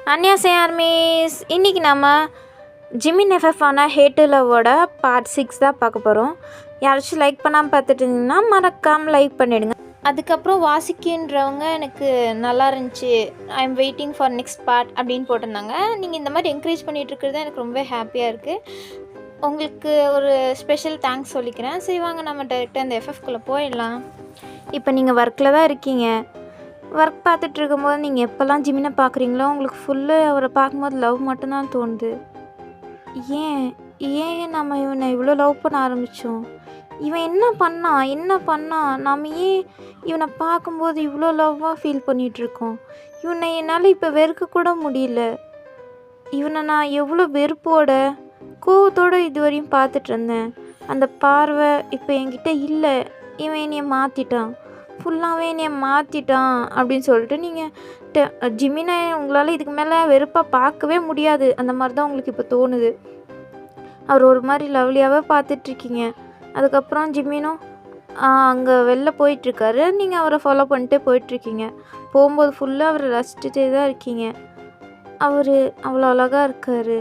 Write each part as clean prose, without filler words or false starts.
அன்னியாசே armies. இன்றைக்கி நம்ம Jimin FF hate to லவ்வோட பார்ட் 6 தான் பார்க்க போகிறோம். யாராச்சும் லைக் பண்ணாமல் பார்த்துட்டு இருந்தீங்கன்னா மறக்காமல் லைக் பண்ணிவிடுங்க. அதுக்கப்புறம் வாசிக்கின்றவங்க எனக்கு நல்லா இருந்துச்சு, I am waiting for next part அப்படின்னு போட்டிருந்தாங்க. நீங்கள் இந்த மாதிரி என்கரேஜ் பண்ணிகிட்டு இருக்கிறது எனக்கு ரொம்ப ஹாப்பியாக இருக்குது. உங்களுக்கு ஒரு ஸ்பெஷல் தேங்க்ஸ் சொல்லிக்கிறேன். சரி வாங்க நம்ம டைரெக்டாக அந்த எஃப்எஃப்குள்ளே போயிடலாம். இப்போ நீங்கள் ஒர்க்கில் தான் இருக்கீங்க. ஒர்க் பார்த்துட்டு இருக்கும்போது நீங்கள் எப்போல்லாம் ஜிமினை பார்க்குறீங்களோ உங்களுக்கு ஃபுல்லு அவரை பார்க்கும்போது லவ் மட்டும்தான் தோணுது. ஏன் ஏன் நம்ம இவனை இவ்வளோ லவ் பண்ண ஆரம்பித்தோம்? இவன் என்ன பண்ணான் நம்ம ஏன் இவனை பார்க்கும்போது இவ்வளோ லவ்வாக ஃபீல் பண்ணிகிட்ருக்கோம்? இவனை என்னால் இப்போ வெறுக்க கூட முடியல. இவனை நான் எவ்வளோ வெறுப்போட கோவத்தோடு இதுவரையும் பார்த்துட்டு இருந்தேன். அந்த பார்வை இப்போ என்கிட்ட இல்லை. இவன் என்னையை மாற்றிட்டான், ஃபுல்லாகவே என்னையை மாற்றிட்டான் அப்படின்னு சொல்லிட்டு நீங்கள் ஜிமினை உங்களால் இதுக்கு மேலே வெறுப்பாக பார்க்கவே முடியாது. அந்த மாதிரி தான் உங்களுக்கு இப்போ தோணுது. அவர் ஒரு மாதிரி லவ்லியாகவே பார்த்துட்ருக்கீங்க. அதுக்கப்புறம் ஜிமினும் அங்கே வெளில போயிட்டுருக்காரு. நீங்கள் அவரை ஃபாலோ பண்ணிட்டே போயிட்டுருக்கீங்க. போகும்போது ஃபுல்லாக அவரை ரசிச்சுட்டே தான் இருக்கீங்க. அவர் அவ்வளோ அழகாக இருக்கார்,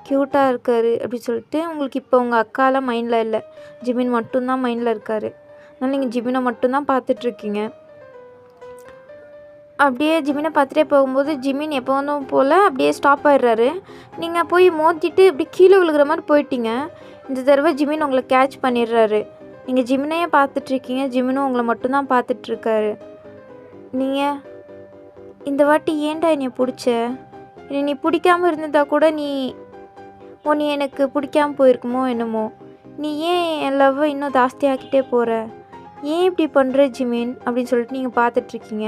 க்யூட்டாக இருக்கார் அப்படின்னு சொல்லிட்டு உங்களுக்கு இப்போ உங்கள் அக்காலாம் மைண்டில் இல்லை, ஜிமின் மட்டும்தான் மைண்டில் இருக்கார். அதனால் நீங்கள் ஜிமினை மட்டும்தான் பார்த்துட்ருக்கீங்க. அப்படியே ஜிமினை பார்த்துட்டே போகும்போது ஜிமின் எப்போ வந்தோம் போல் அப்படியே ஸ்டாப் ஆகிடுறாரு. நீங்கள் போய் மோத்திட்டு இப்படி கீழே விழுகிற மாதிரி போயிட்டீங்க. இந்த தடவை ஜிமின் உங்களை கேட்ச் பண்ணிடுறாரு. நீங்கள் ஜிமினையே பார்த்துட்ருக்கீங்க, ஜிமினும் உங்களை மட்டும்தான் பார்த்துட்ருக்காரு. நீங்கள் இந்த வாட்டி ஏன்டா என்னை பிடிச்ச? நீ பிடிக்காமல் இருந்ததா கூட நீ எனக்கு பிடிக்காமல் போயிருக்குமோ என்னமோ. நீ ஏன் என் லவ்வை இன்னும் ஜாஸ்தியாக்கிட்டே போகிற? ஏன் இப்படி பண்ணுற ஜிமின் அப்படின்னு சொல்லிட்டு நீங்கள் பார்த்துட்ருக்கீங்க.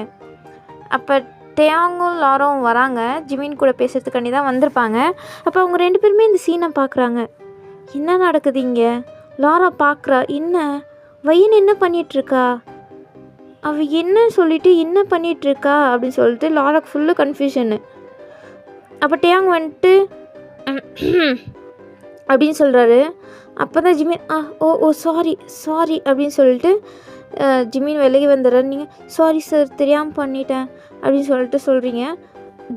அப்போ டேயாங்கும் லாராவும் வராங்க. ஜிமின் கூட பேசுகிறதுக்காண்டி தான் வந்திருப்பாங்க. அப்போ அவங்க 2 பேருமே இந்த சீனை பார்க்குறாங்க. என்ன நடக்குது இங்கே? லாரா பார்க்குறா. என்ன வையன் என்ன பண்ணிகிட்ருக்கா? அவள் என்ன சொல்லிவிட்டு என்ன பண்ணிகிட்ருக்கா அப்படின்னு சொல்லிட்டு லாராக்கு ஃபுல்லு கன்ஃபியூஷனு. அப்போ டேயாங் வந்துட்டு அப்படின்னு சொல்கிறாரு. அப்போ தான் ஜிமின் ஓ சாரி அப்படின்னு சொல்லிட்டு ஜிமின் விலகி வந்துடுறாரு. நீங்கள் சாரி சார், தெரியாமல் பண்ணிட்டேன் அப்படின்னு சொல்லிட்டு சொல்கிறீங்க.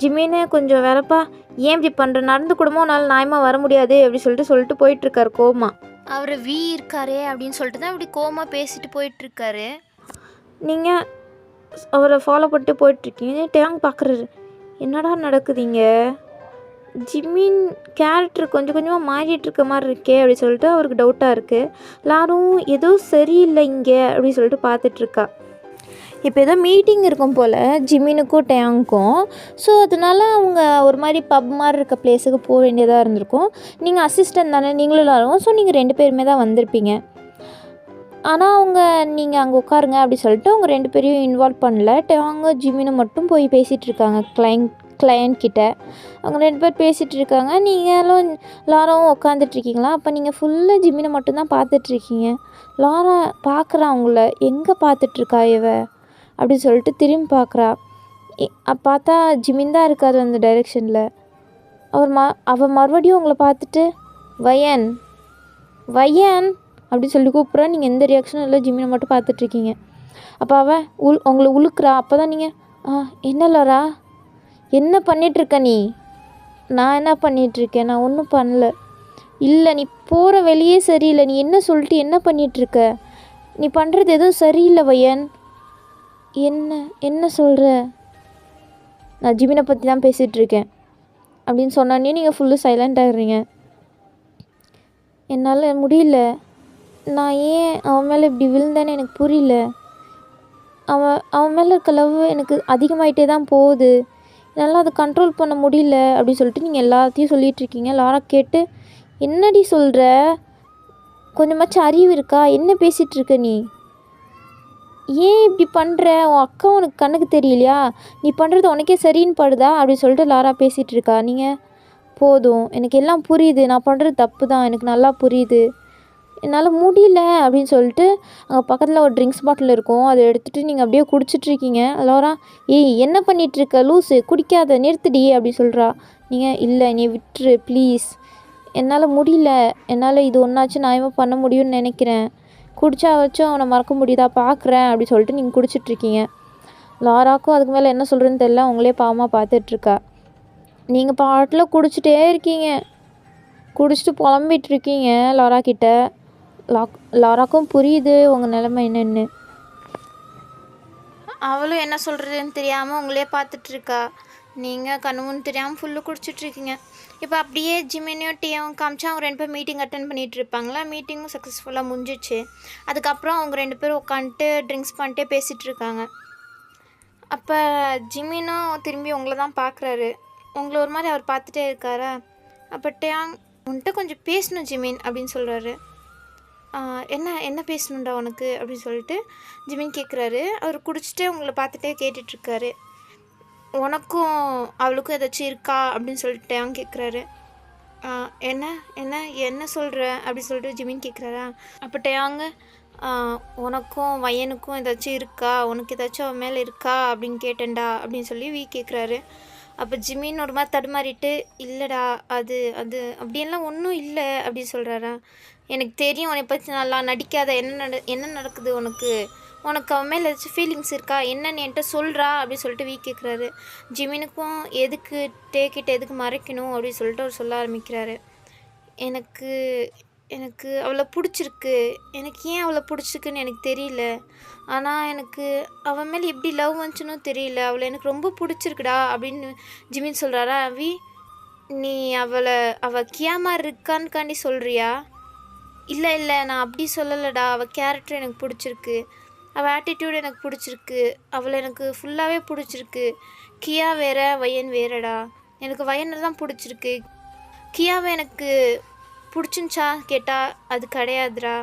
ஜிமின்னு கொஞ்சம் வேறப்பா, ஏன் இப்படி பண்ணுற? நடந்து கூடமோ உன்னால் நியாயமாக வர முடியாது அப்படி சொல்லிட்டு போயிட்டுருக்காரு கோமா. அவர் இருக்காரே அப்படின்னு சொல்லிட்டு தான் இப்படி கோமா பேசிட்டு போயிட்டுருக்காரு. நீங்கள் அவரை ஃபாலோ பண்ணிட்டு போயிட்டுருக்கீங்க. டேங் பார்க்குறாரு, என்னடா நடக்குதுங்க? ஜிமின் கேரக்டர் கொஞ்சம் கொஞ்சமாக மாறிட்டுருக்க மாதிரி இருக்கே அப்படின்னு சொல்லிட்டு அவருக்கு டவுட்டாக இருக்குது. எல்லாரும் ஏதோ சரியில்லை இங்கே அப்படின்னு சொல்லிட்டு பார்த்துட்ருக்கா. இப்போ ஏதோ மீட்டிங் இருக்கும் போல் ஜிமினுக்கும் டேங்க்கும். ஸோ அதனால அவங்க ஒரு மாதிரி பப் மாதிரி இருக்க பிளேஸுக்கு போக வேண்டியதாக இருந்திருக்கும். நீங்கள் அசிஸ்டன்ட் தானே, நீங்களும் எல்லாரும். ஸோ நீங்கள் 2 பேருமே தான் வந்திருப்பீங்க. ஆனால் நீங்கள் அங்கே உட்காருங்க அப்படி சொல்லிட்டு அவங்க 2 பேரையும் இன்வால்வ் பண்ணல. டேங்கு ஜிமினும் மட்டும் போய் பேசிகிட்டு இருக்காங்க கிளையண்ட் கிட்ட. அவங்க 2 பேர் பேசிகிட்டு இருக்காங்க. நீங்களும் லாராவும் உட்காந்துட்ருக்கீங்களா? அப்போ நீங்கள் ஃபுல்லாக ஜிமினை மட்டும்தான் பார்த்துட்ருக்கீங்க. லாரா பார்க்குறா அவங்கள, எங்கே பார்த்துட்ருக்கா இவ அப்படின்னு சொல்லிட்டு திரும்பி பார்க்குறா. பார்த்தா ஜிமின் தான் இருக்காது அந்த டைரெக்ஷனில். அவள் மறுபடியும் உங்களை பார்த்துட்டு வயன் அப்படின்னு சொல்லி கூப்பிட்றா. நீங்கள் எந்த ரியாக்ஷனும் இல்லை, ஜிமினை மட்டும் பார்த்துட்ருக்கீங்க. அப்போ அவள் உங்களை உழுக்குறா. அப்போ தான் நீங்கள் என்ன லாரா, என்ன பண்ணிகிட்ருக்க நீ? நான் என்ன பண்ணிகிட்ருக்கேன்? நான் ஒன்றும் பண்ணல. இல்லை, நீ போகிற வெளியே சரியில்லை. நீ என்ன சொல்லிட்டு என்ன பண்ணிகிட்ருக்க? நீ பண்ணுறது எதுவும் சரியில்லை வயன். என்ன சொல்கிற? நான் ஜிமினை பற்றி தான் பேசிகிட்ருக்கேன் அப்படின்னு சொன்னானே நீங்கள் ஃபுல்லு சைலண்ட் ஆகிடுறீங்க. என்னால் முடியல. நான் ஏன் அவன் மேலே இப்படி விழுந்தேன்னு எனக்கு புரியல. அவன் மேலே இருக்க லவ் எனக்கு அதிகமாகிட்டே தான் போகுது. என்னால் அதை கண்ட்ரோல் பண்ண முடியல அப்படின்னு சொல்லிட்டு நீங்கள் எல்லாத்தையும் சொல்லிகிட்ருக்கீங்க. லாரா கேட்டு, என்னடி சொல்கிற? கொஞ்சமாச்சும் அறிவு இருக்கா? என்ன பேசிகிட்ருக்க நீ? ஏன் இப்படி பண்ணுற? உன் அக்கா உனக்கு கண்ணுக்கு தெரியலையா? நீ பண்ணுறது உனக்கே சரின்னு படுதா அப்படின்னு சொல்லிட்டு லாரா பேசிகிட்ருக்கா. நீங்கள் போதும், எனக்கு எல்லாம் புரியுது, நான் பண்ணுறது தப்பு தான், எனக்கு நல்லா புரியுது, என்னால் முடியல அப்படின்னு சொல்லிட்டு அங்கே பக்கத்தில் ஒரு ட்ரிங்க்ஸ் பாட்டில் இருக்கும், அதை எடுத்துகிட்டு நீங்கள் அப்படியே குடிச்சிட்ருக்கீங்க. லாரா, என்ன பண்ணிகிட்ருக்க லூஸு, குடிக்காத, நிறுத்துடி அப்படின்னு சொல்கிறா. நீங்கள் இல்லை, நீ விட்டுரு ப்ளீஸ், என்னால் முடியல, என்னால் இது ஒன்றாச்சும் நியாயமாக பண்ண முடியும்னு நினைக்கிறேன், குடிச்சா வச்சும் அவனை மறக்க முடியுதா பார்க்குறேன் அப்படி சொல்லிட்டு நீங்கள் குடிச்சிட்ருக்கீங்க. லாராக்கும் அதுக்கு மேலே என்ன சொல்கிறேன்னு தெரியல, அவங்களே பாவமாக பார்த்துட்ருக்கா. நீங்கள் பாட்டில் குடிச்சிட்டே இருக்கீங்க, குடிச்சிட்டு புலம்பிட்டு இருக்கீங்க லாரா கிட்ட. லாராக்கும் புரியுது உங்கள் நிலைமை என்னன்னு. அவளும் என்ன சொல்கிறதுன்னு தெரியாமல் உங்களே பார்த்துட்ருக்கா. நீங்கள் கண்ணுமுன்னு தெரியாமல் ஃபுல்லு குடிச்சிட்ருக்கீங்க. இப்போ அப்படியே ஜிமினியும் டீயும் காமிச்சா அவங்க 2 பேர் மீட்டிங் அட்டன் பண்ணிகிட்டு இருப்பாங்களா. மீட்டிங்கும் சக்ஸஸ்ஃபுல்லாக முடிஞ்சிச்சு. அதுக்கப்புறம் அவங்க 2 பேரும் உட்காந்துட்டு ட்ரிங்க்ஸ் பண்ணிட்டே பேசிகிட்டு இருக்காங்க. அப்போ ஜிமினும் திரும்பி உங்களை தான் பார்க்குறாரு. உங்களை ஒரு மாதிரி அவர் பார்த்துட்டே இருக்காரா. அப்போ டேங் உன்கிட்ட கொஞ்சம் பேசணும் ஜிமின் அப்படின்னு சொல்கிறாரு. என்ன பேசணுண்டா உனக்கு அப்படின்னு சொல்லிட்டு ஜிமின் கேட்குறாரு. அவர் குடிச்சிட்டே உங்களை பார்த்துட்டே கேட்டுட்ருக்காரு. உனக்கும் அவளுக்கும் ஏதாச்சும் இருக்கா அப்படின்னு சொல்லிட்டு டேங் கேட்குறாரு. என்ன என்ன என்ன சொல்கிற அப்படின்னு சொல்லிட்டு ஜிமின் கேட்குறாரா. அப்போ டேங்கு உனக்கும் வயனுக்கும் ஏதாச்சும் இருக்கா, உனக்கு ஏதாச்சும் அவன் மேலே இருக்கா அப்படின்னு கேட்டேன்டா அப்படின்னு சொல்லி கேட்குறாரு. அப்போ ஜிமின் ஒரு மாதிரி தடுமாறிட்டு இல்லைடா அது அது அப்படியெல்லாம் ஒன்றும் இல்லை அப்படின்னு சொல்கிறாரா. எனக்கு தெரியும் உன்னை பற்றி நல்லா நடிக்காத, என்ன நடக்குது உனக்கு அவன் மேலே ஏதாச்சும் ஃபீலிங்ஸ் இருக்கா என்னன்னு என்கிட்ட சொல்கிறா அப்படின்னு சொல்லிட்டு கேட்குறாரு. ஜிமினுக்கும் எதுக்கு டேக்கிட்ட எதுக்கு மறைக்கணும் அப்படின்னு சொல்லிட்டு அவர் சொல்ல ஆரம்பிக்கிறாரு. எனக்கு அவளை பிடிச்சிருக்கு, எனக்கு ஏன் அவளை பிடிச்சிருக்குன்னு எனக்கு தெரியல, ஆனால் எனக்கு அவன் மேலே எப்படி லவ் வந்துச்சுன்னு தெரியல, அவளை எனக்கு ரொம்ப பிடிச்சிருக்குடா அப்படின்னு ஜிமின் சொல்கிறாரா. நீ அவள் கியாமா இருக்கான்னு சொல்கிறியா. இல்லை நான் அப்படி சொல்லலைடா, அவள் கேரக்டர் எனக்கு பிடிச்சிருக்கு, அவள் ஆட்டிடியூட் எனக்கு பிடிச்சிருக்கு, அவளை எனக்கு ஃபுல்லாகவே பிடிச்சிருக்கு. கியா வேற வயன் வேறடா, எனக்கு வயனை தான் பிடிச்சிருக்கு, கியாவை எனக்கு பிடிச்சிருந்துச்சா கேட்டால் அது கிடையாதுடா,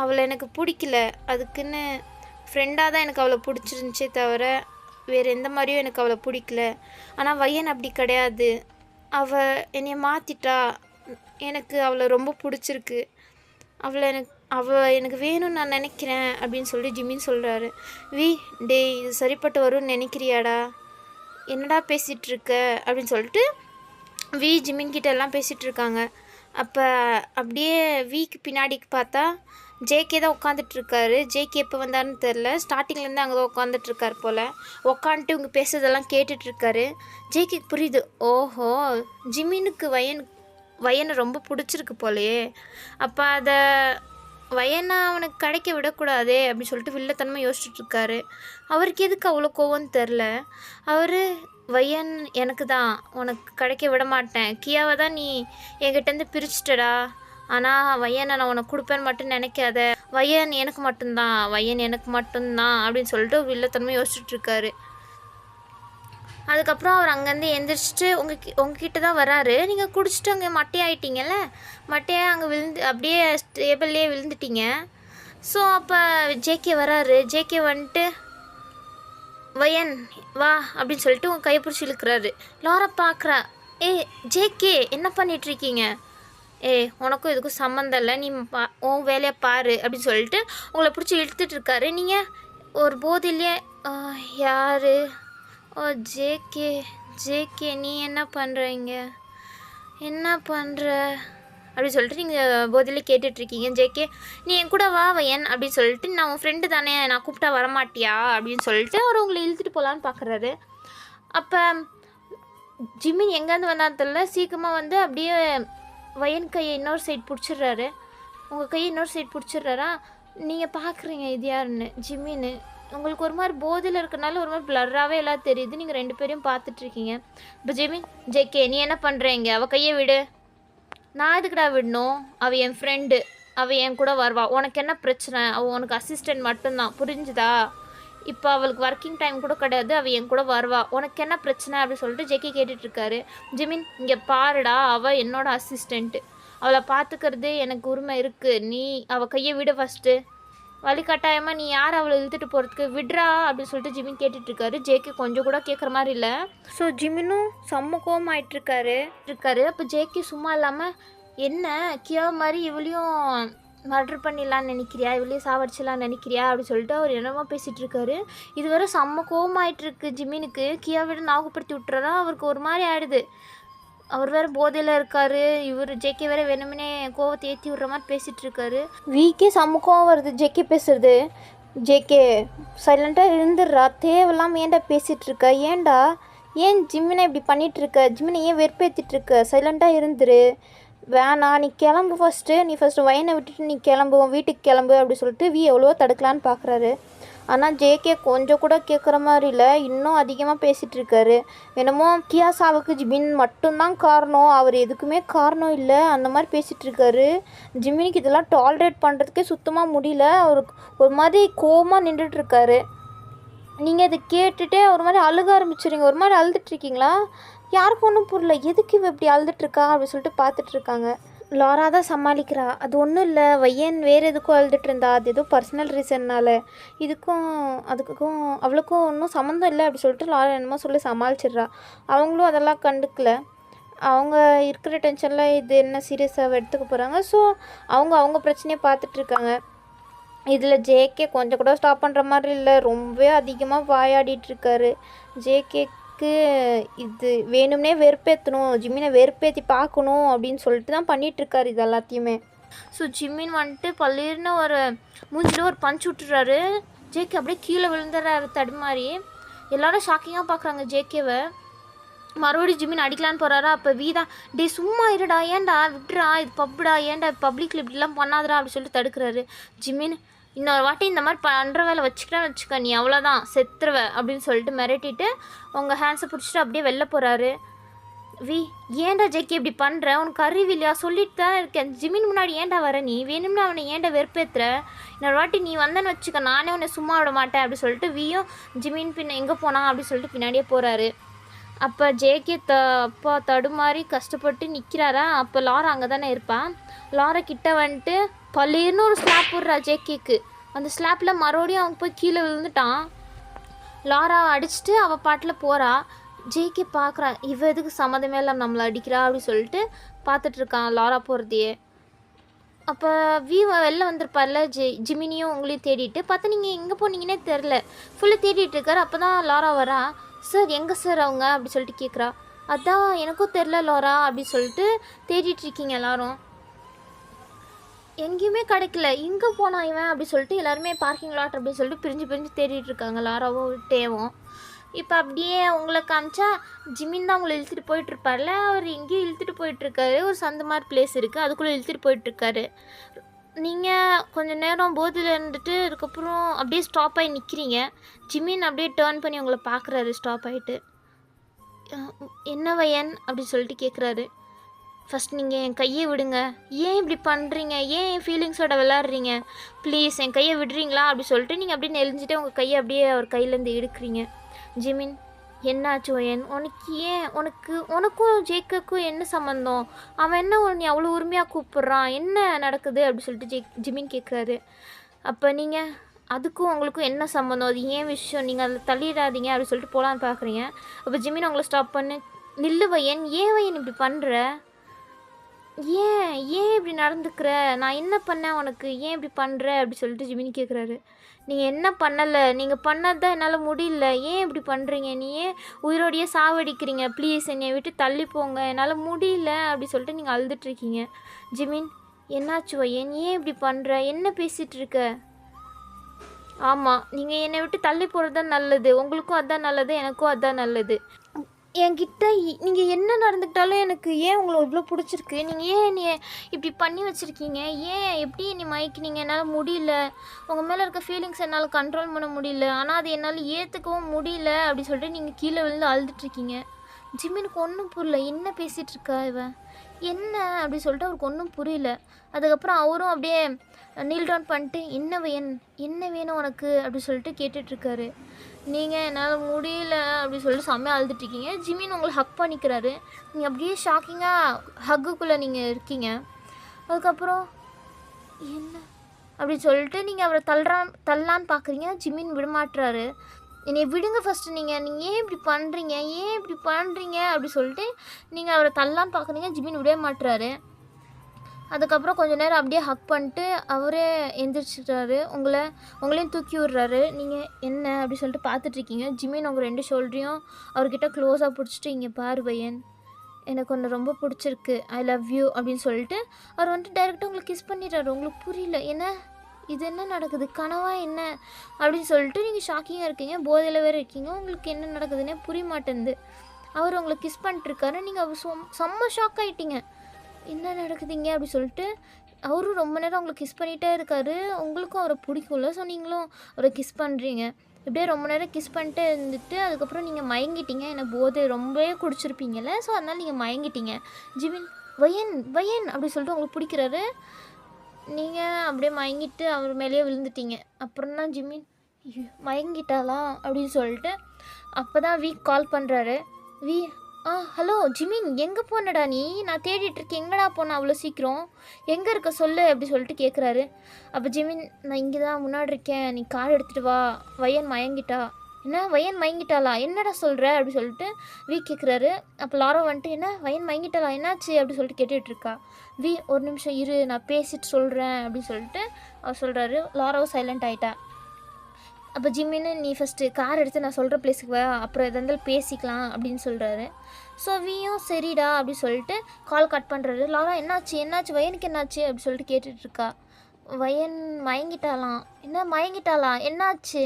அவளை எனக்கு பிடிக்கல, அதுக்குன்னு ஃப்ரெண்டாக தான் எனக்கு அவளை பிடிச்சிருந்துச்சே தவிர வேறு எந்த மாதிரியும் எனக்கு அவளை பிடிக்கல. ஆனால் வயன் அப்படி கிடையாது, அவள் என்னை மாற்றிட்டா, எனக்கு அவளை ரொம்ப பிடிச்சிருக்கு, அவள் எனக்கு வேணும்னு நான் நினைக்கிறேன் அப்படின்னு சொல்லிட்டு ஜிமின் சொல்கிறாரு. டேய் இது சரிப்பட்டு வரும்னு நினைக்கிறியாடா, என்னடா பேசிகிட்ருக்க அப்படின்னு சொல்லிட்டு ஜிமின் கிட்ட எல்லாம் பேசிகிட்ருக்காங்க. அப்போ அப்படியே வீக்கு பின்னாடிக்கு பார்த்தா ஜேகே தான் உட்காந்துட்ருக்காரு. ஜேகே எப்போ வந்தாருன்னு தெரில, ஸ்டார்டிங்லேருந்து அங்கே தான் உட்காந்துட்ருக்கார் போல். உட்காந்துட்டு இவங்க பேசுறதெல்லாம் கேட்டுட்ருக்காரு. ஜேகேக்கு புரியுது, ஓஹோ ஜிமினுக்கு வயனை ரொம்ப பிடிச்சிருக்கு போலையே, அப்போ அதை வயனை அவனுக்கு கிடைக்க விடக்கூடாதே அப்படின்னு சொல்லிட்டு வில்லத்தனமா யோசிச்சுட்ருக்காரு. அவருக்கு எதுக்கு அவ்வளோ கோவம்னு தெரில. அவர் வயன் எனக்கு தான், உனக்கு கிடைக்க விட மாட்டேன், கியாவை தான் நீ என்கிட்டேருந்து பிரிச்சிட்டடா, ஆனால் வயனை நான் உனக்கு கொடுப்பேன்னு மட்டும் நினைக்காத, வயன் எனக்கு மட்டும்தான் அப்படின்னு சொல்லிட்டு வில்லத்தனமா யோசிச்சுட்ருக்காரு. அதுக்கப்புறம் அவர் அங்கேருந்து எந்திரிச்சிட்டு உங்ககிட்ட தான் வராரு. நீங்கள் குடிச்சிட்டு அங்கே மட்டையாயிட்டீங்கல்ல, மட்டையாக அங்கே அப்படியே டேபிள்லேயே விழுந்துட்டீங்க. ஸோ அப்போ ஜேகே வராரு. ஜேகே வந்துட்டு வயன் வா அப்படின்னு சொல்லிட்டு உங்கள் கையை பிடிச்சி இழுக்கிறாரு. லாரா பார்க்குறா, ஜேகே என்ன பண்ணிகிட்ருக்கீங்க, உனக்கும் இதுக்கும் சம்மந்தம் இல்லை, நீ உன் வேலையை பாரு அப்படின்னு சொல்லிட்டு உங்களை பிடிச்சி இழுத்துட்டு இருக்காரு. நீங்கள் ஒரு போதிலே யார் ஜேகே நீ என்ன பண்ணுறீங்க, என்ன பண்ணுற அப்படின்னு சொல்லிட்டு நீங்கள் போதிலே கேட்டுட்ருக்கீங்க. ஜேகே நீ என் கூட வா வயன் அப்படின்னு சொல்லிட்டு, நான் உன் ஃப்ரெண்டு தானே, நான் கூப்பிட்டா வரமாட்டியா அப்படின்னு சொல்லிட்டு அவர் உங்களை இழுத்துட்டு போகலான்னு பார்க்குறாரு. அப்போ ஜிமின் எங்கேருந்து வந்தான்னு தெரியல, சீக்கிரமாக வந்து அப்படியே வயன் கையை இன்னொரு சைடு பிடிச்சிடுறாரு. உங்கள் கையை இன்னொரு சைடு பிடிச்சிடுறாரா. நீங்கள் பார்க்குறீங்க இது யாருன்னு, ஜிமின்னு. உங்களுக்கு ஒரு மாதிரி போதையில் இருக்கிறனால ஒரு மாதிரி பிளர்ராகவே எல்லாம் தெரியுது, நீங்கள் 2 பேரையும் பார்த்துட்ருக்கீங்க. இப்போ ஜிமின், ஜேகே நீ என்ன பண்ணுறீங்க, அவள் கையை விடு. நான் எதுக்குடா விடணும், அவள் என் ஃப்ரெண்டு, அவள் என் கூட வருவா, உனக்கு என்ன பிரச்சனை, அவள் உனக்கு அசிஸ்டன்ட் மட்டும்தான், புரிஞ்சுதா, இப்போ அவளுக்கு ஒர்க்கிங் டைம் கூட கிடையாது, அவள் என் கூட வருவா, உனக்கு என்ன பிரச்சனை அப்படின்னு சொல்லிட்டு ஜேகே கேட்டுட்ருக்காரு. ஜிமின் இங்கே பாருடா, அவள் என்னோட அசிஸ்டண்ட்டு, அவளை பார்த்துக்கிறது எனக்கு உரிமை இருக்குது, நீ அவள் கையை விட ஃபஸ்ட்டு, வழிகட்டாயமாக நீ யார் அவளை இழுத்துட்டு போகிறதுக்கு, விட்றா அப்படின்னு சொல்லிட்டு ஜிமின் கேட்டுட்ருக்காரு. ஜேகே கொஞ்சம் கூட கேட்குற மாதிரி இல்லை. ஸோ ஜிமினும் செம்ம கோவமாயிட்ருக்காரு. அப்போ ஜேகே சும்மா இல்லாமல் என்ன கியா மாதிரி இவளையும் மர்டர் பண்ணிடலான்னு நினைக்கிறியா, இவளையும் சாவடிச்சிடலான்னு நினைக்கிறியா அப்படின்னு சொல்லிட்டு அவர் என்னமோ பேசிகிட்டு இருக்காரு. இது வரை செம்ம கோவமாயிட்ருக்கு ஜிமினுக்கு. கியா விட ஞாபகப்படுத்தி விட்டுறதா அவருக்கு ஒரு மாதிரி ஆயிடுது. அவர் வேறு போதையில் இருக்கார், இவர் ஜேகே வேறு வேணும்னே கோவத்தை ஏற்றி விட்ற மாதிரி பேசிகிட்டு இருக்காரு. வீக்கே செம்ம கோவம் வருது ஜேகே பேசுறது. ஜேகே சைலண்ட்டாக இருந்துடுறா, தேவையில்லாமல் ஏன்டா பேசிகிட்ருக்க, ஏன்டா ஏன் ஜிம்மினை இப்படி பண்ணிகிட்ருக்க, ஜிம்மினை ஏன் வெறுப்பேற்றிட்டுருக்க, சைலண்ட்டாக இருந்துரு, வேணாம் நீ கிளம்பு நீ ஃபஸ்ட்டு வயனை விட்டுட்டு நீ கிளம்பு, வீட்டுக்கு கிளம்பு அப்படி சொல்லிட்டு எவ்வளவோ தடுக்கலான்னு பார்க்குறாரு. ஆனால் ஜேகே கொஞ்சம் கூட கேட்குற மாதிரி இல்லை, இன்னும் அதிகமாக பேசிகிட்டு இருக்காரு. என்னமோ கியா சாவுக்கு ஜிமின் மட்டும்தான் காரணம், அவர் எதுக்குமே காரணம் இல்லை அந்த மாதிரி பேசிகிட்டு இருக்காரு. ஜிமினுக்கு இதெல்லாம் டாலரேட் பண்ணுறதுக்கே சுத்தமாக முடியல. அவருக்கு ஒரு மாதிரி கோவமாக நின்றுட்டுருக்காரு. நீங்கள் இதை கேட்டுகிட்டே ஒரு மாதிரி அழுக ஆரம்பிச்சிடுங்க. ஒரு மாதிரி அழுதுட்ருக்கீங்களா? யாருக்கும் ஒன்றும் புரியல, எதுக்கு இவ இப்படி அழுதுட்ருக்கா அப்படின்னு சொல்லிட்டு பார்த்துட்ருக்காங்க. லாரா தான் சமாளிக்கிறா. அது ஒன்றும் இல்லை, வையன் வேறு எதுக்கும் அழுதுட்டு இருந்தா, அது ஏதோ பர்சனல் ரீசன்னால், இதுக்கும் அதுக்கும் அவளுக்கும் ஒன்றும் சம்மந்தம் இல்லை அப்படி சொல்லிட்டு லாரா என்னமோ சொல்லி சமாளிச்சிட்றா. அவங்களும் அதெல்லாம் கண்டுக்கல. அவங்க இருக்கிற டென்ஷனில் இது என்ன சீரியஸாக எடுத்துக்க போகிறாங்க. ஸோ அவங்க பிரச்சனையை பார்த்துட்ருக்காங்க. இதில் ஜேகே கொஞ்சம் கூட ஸ்டாப் பண்ணுற மாதிரி இல்லை, ரொம்பவே அதிகமாக வாயாடிட்டுருக்காரு. ஜேகேக்கு இது வேணும்னே வெறுப்பேற்றணும், ஜிம்மினை வெறுப்பேற்றி பார்க்கணும் அப்படின்னு சொல்லிட்டு தான் பண்ணிகிட்ருக்காரு இது எல்லாத்தையுமே. ஸோ ஜிம்மின் வந்துட்டு பல்லிருன்னு ஒரு மூஞ்சில் ஒரு பஞ்ச் விட்டுறாரு. ஜேகே அப்படியே கீழே விழுந்துடுறாரு தடுமாறி. எல்லோரும் ஷாக்கிங்காக பார்க்குறாங்க ஜேகேவை. மறுபடியும் ஜிம்மின் அடிக்கலான்னு போகிறாரா. அப்போ வீதா டே சும்மா இருடா, ஏன்டா விட்டுறா, இது பப்புடா, ஏன்டா பப்ளிக்கில் இப்படிலாம் பண்ணாதடா அப்படி சொல்லிட்டு தடுக்கிறாரு. ஜிம்மின் இன்னொரு வாட்டி இந்த மாதிரி பண்ணுற வேலை வச்சுக்க நீ அவ்வளோதான் செத்துருவ அப்படின்னு சொல்லிட்டு மிரட்டிட்டு உங்கள் ஹேண்ட்ஸை பிடிச்சிட்டு அப்படியே வெளில போகிறாரு. ஏன்டா ஜேகே இப்படி பண்ணுற, உனக்கு அறிவு இல்லையா, சொல்லிட்டு தான் இருக்கேன், ஜிம்மின் முன்னாடி ஏன்டா வர, நீ வேணும்னா அவனை ஏன்டா வெறுப்பேற்றுற, இன்னொரு வாட்டி நீ வந்தேன்னு வச்சுக்க நானே உன்னை சும்மா விட மாட்டேன் அப்படி சொல்லிட்டு வியும் ஜிம்மின் பின்ன எங்கே போனா அப்படி சொல்லிட்டு பின்னாடியே போகிறாரு. அப்போ ஜேகே அப்பா தடுமாறி கஷ்டப்பட்டு நிற்கிறாரா. அப்போ லாரா அங்கே தானே இருப்பான். லாரா கிட்ட வந்துட்டு பல்லின்னு ஒரு ஸ்லாப் விட்றா ஜேகேக்கு. அந்த ஸ்லாப்பில் மறுபடியும் அவன் போய் கீழே விழுந்துட்டான். லாராவை அடிச்சுட்டு அவள் பாட்டில் போகிறா. ஜேகே பார்க்குறா, இவ எதுக்கு சம்மந்தமே இல்லாமல் நம்மளை அடிக்கிறா அப்படின்னு சொல்லிட்டு பார்த்துட்ருக்கான் லாரா போகிறதையே. அப்போ வெளில வந்திருப்பார்ல ஜிமினியும் உங்களையும் தேடிட்டு பார்த்தா நீங்கள் எங்கே போனீங்கன்னே தெரில, ஃபுல்லாக தேடிட்டு இருக்காரு. அப்போ தான் லாரா வரா. சார் எங்கே சார் அவங்க அப்படி சொல்லிட்டு கேட்குறா. அதான் எனக்கும் தெரில லாரா அப்படி சொல்லிட்டு தேடிட்டுருக்கீங்க எல்லாரும், எங்கேயுமே கிடைக்கல, எங்கே போனா இவன் அப்படி சொல்லிட்டு எல்லாருமே பார்க்கிங் லாட் அப்படின்னு சொல்லிட்டு பிரிஞ்சு தேடிட்டுருக்காங்க லாராவும் டேவும். இப்போ அப்படியே உங்களை காமிச்சா ஜிமின் தான் உங்களை இழுத்துட்டு போயிட்டுருப்பார்ல, அவர் எங்கேயும் இழுத்துட்டு போயிட்டுருக்காரு. ஒரு சந்த மாதிரி பிளேஸ் இருக்குது, அதுக்குள்ளே இழுத்துட்டு போயிட்டுருக்காரு. நீங்கள் கொஞ்சம் நேரம் போதில் இருந்துட்டு அதுக்கப்புறம் அப்படியே ஸ்டாப் ஆகி நிற்கிறீங்க. ஜிமின் அப்படியே டேர்ன் பண்ணி உங்களை பார்க்குறாரு ஸ்டாப் ஆகிட்டு. என்ன வையன் அப்படி சொல்லிட்டு கேட்குறாரு. ஃபஸ்ட் நீங்கள் என் கையை விடுங்க, ஏன் இப்படி பண்ணுறீங்க, ஏன் என் ஃபீலிங்ஸோட விளாட்றீங்க, ப்ளீஸ் என் கையை விடுறீங்களா அப்படி சொல்லிட்டு நீங்கள் அப்படியே நெளிஞ்சிட்டு உங்கள் கையை அப்படியே அவர் கையிலேருந்து எடுக்கிறீங்க. ஜிமின் என்னாச்சு வையன், உனக்கும் ஜேக்குக்கும் என்ன சம்மந்தம், அவன் என்ன நீ அவ்வளோ உரிமையாக கூப்பிட்றான், என்ன நடக்குது அப்படி சொல்லிட்டு ஜிமின் கேட்குறாரு. அப்போ நீங்கள் அதுக்கும் உங்களுக்கும் என்ன சம்மந்தம், அது ஏன் விஷயம், நீங்கள் அதில் தள்ளிடாதீங்க அப்படி சொல்லிட்டு போகலான்னு பார்க்குறீங்க. அப்போ ஜிமின் உங்களை ஸ்டாப் பண்ணு, நில்லு வையன், ஏன் வையன் இப்படி பண்ணுற, ஏன் இப்படி நடந்துக்கிற, நான் என்ன பண்ணேன் உனக்கு, ஏன் இப்படி பண்ணுற அப்படி சொல்லிட்டு ஜிமின் கேட்குறாரு. நீங்கள் என்ன பண்ணலை, நீங்கள் பண்ணது தான் என்னால் முடியல, ஏன் இப்படி பண்ணுறீங்க, நீ ஏன் உயிரோடையே சாவடிக்கிறீங்க, ப்ளீஸ் என்னை விட்டு தள்ளி போங்க, என்னால் முடியல அப்படி சொல்லிட்டு நீங்கள் அழுதுட்ருக்கீங்க. ஜிமின் என்னாச்சு வையன், ஏன் இப்படி பண்ணுற, என்ன பேசிகிட்ருக்க, ஆமாம் நீங்கள் என்னை விட்டு தள்ளி போகிறது தான் நல்லது, உங்களுக்கும் அதுதான் நல்லது, எனக்கும் அதுதான் நல்லது. என்கிட்ட நீங்கள் என்ன நடந்துக்கிட்டாலும் எனக்கு ஏன் உங்களை இவ்வளோ பிடிச்சிருக்கு, நீங்கள் ஏன் என்னை இப்படி பண்ணி வச்சுருக்கீங்க, ஏன் எப்படி என்னை மயக்கினீங்க, என்னால் முடியல, உங்கள் மேலே இருக்க ஃபீலிங்ஸ் என்னால் கண்ட்ரோல் பண்ண முடியல, ஆனால் அது என்னால் ஏற்றுக்கவும் முடியல அப்படி சொல்லிட்டு நீங்கள் கீழே விழுந்து அழுதுட்ருக்கீங்க. ஜிம்மினுக்கு ஒன்றும் புரியல, என்ன பேசிகிட்ருக்கா இவன், என்ன அப்படி சொல்லிட்டு அவருக்கு ஒன்றும் புரியல. அதுக்கப்புறம் அவரும் அப்படியே நீல் டவுன் பண்ணிட்டு என்ன வேணும் உனக்கு அப்படி சொல்லிட்டு கேட்டுட்ருக்காரு. நீங்கள் என்னால் முடியல அப்படி சொல்லிட்டு செம்மையாக அழுதுட்ருக்கீங்க. ஜிமின் உங்களை ஹக் பண்ணிக்கிறாரு. நீங்கள் அப்படியே ஷாக்கிங்காக ஹக்குக்குள்ளே நீங்கள் இருக்கீங்க. அதுக்கப்புறம் என்ன அப்படி சொல்லிட்டு நீங்கள் அவரை தள்ளலான்னு பார்க்குறீங்க. ஜிமின் விடமாட்டுறாரு. என்னை விடுங்க ஃபஸ்ட்டு, நீங்கள் ஏன் இப்படி பண்ணுறீங்க அப்படி சொல்லிட்டு நீங்கள் அவரை தள்ளலான்னு பார்க்குறீங்க. ஜிமின் விட மாட்டுறாரு. அதுக்கப்புறம் கொஞ்சம் நேரம் அப்படியே ஹக் பண்ணிட்டு அவரே எந்திரிச்சிட்டாரு. உங்களையும் தூக்கி விட்றாரு. நீங்கள் என்ன அப்படி சொல்லிட்டு பார்த்துட்ருக்கீங்க. ஜிமின் உங்கள் 2 ஷோல்டரையும் அவர்கிட்ட க்ளோஸாக பிடிச்சிட்டு, இங்கே பாரு பையன், எனக்கு ஒன்று ரொம்ப பிடிச்சிருக்கு, ஐ லவ் யூ அப்படின்னு சொல்லிட்டு அவர் வந்துட்டு டைரெக்டாக உங்களுக்கு கிஸ் பண்ணிடுறாரு. உங்களுக்கு புரியல, என்ன இது என்ன நடக்குது, கனவா என்ன அப்படின்னு சொல்லிட்டு நீங்கள் ஷாக்கிங்காக இருக்கீங்க, போதையில் வேறு இருக்கீங்க, உங்களுக்கு என்ன நடக்குதுன்னே புரிய மாட்டேங்குது. அவர் உங்களை கிஸ் பண்ணிட்டுருக்காரு, நீங்கள் செம்ம ஷாக் ஆகிட்டீங்க. என்ன நடக்குதுங்க அப்படி சொல்லிட்டு அவரும் ரொம்ப நேரம் அவங்களை கிஸ் பண்ணிகிட்டே இருக்காரு. உங்களுக்கும் அவரை பிடிக்கும்ல, ஸோ நீங்களும் அவரை கிஸ் பண்ணுறீங்க. இப்படியே ரொம்ப நேரம் கிஸ் பண்ணிட்டே இருந்துட்டு அதுக்கப்புறம் நீங்கள் மயங்கிட்டீங்க. ஏன்னா போதை ரொம்பவே குடிச்சிருப்பீங்கல்ல, ஸோ அதனால் நீங்கள் மயங்கிட்டீங்க. ஜிமின் வயன் வயன் அப்படி சொல்லிட்டு உங்களுக்கு பிடிக்கிறாரு. நீங்கள் அப்படியே மயங்கிட்டு அவர் மேலேயே விழுந்துட்டீங்க. அப்புறம் தான் ஜிமின் மயங்கிட்டாளா அப்படின்னு சொல்லிட்டு அப்போ தான் வீக் கால் பண்ணுறாரு. ஹலோ ஜிமின், எங்கே போனடா நீ? நான் தேடிட்டுருக்கேன், எங்கடா போன அவ்வளோ சீக்கிரம், எங்கே இருக்க சொல்லு அப்படி சொல்லிட்டு கேட்குறாரு. அப்போ ஜிமின், நான் இங்கே தான் முன்னாடி இருக்கேன், நீ கார் எடுத்துகிட்டு வா, வயன் மயங்கிட்டா. என்ன வயன் மயங்கிட்டாளா, என்னடா சொல்கிற அப்படி சொல்லிட்டு கேட்குறாரு. அப்போ லாரோ வந்துட்டு என்ன வயன் மயங்கிட்டாளா, என்னாச்சு அப்படி சொல்லிட்டு கேட்டுட்ருக்கா. ஒரு நிமிஷம் இரு, நான் பேசிட்டு சொல்கிறேன் அப்படின்னு சொல்லிட்டு அவர் சொல்கிறாரு. லாரோ சைலண்ட் ஆகிட்டா. அப்போ ஜிம்மின்னு நீ ஃபஸ்ட்டு கார் எடுத்து நான் சொல்கிற பிளேஸுக்கு வா, அப்புறம் எதாக இருந்தாலும் பேசிக்கலாம் அப்படின்னு சொல்கிறாரு. ஸோ வியும் சரிடா அப்படி சொல்லிட்டு கால் கட் பண்ணுறாரு. லாரா என்னாச்சு வயனுக்கு என்னாச்சு அப்படி சொல்லிட்டு கேட்டுட்ருக்கா. வயன் மயங்கிட்டாலாம். என்ன மயங்கிட்டாளா, என்னாச்சு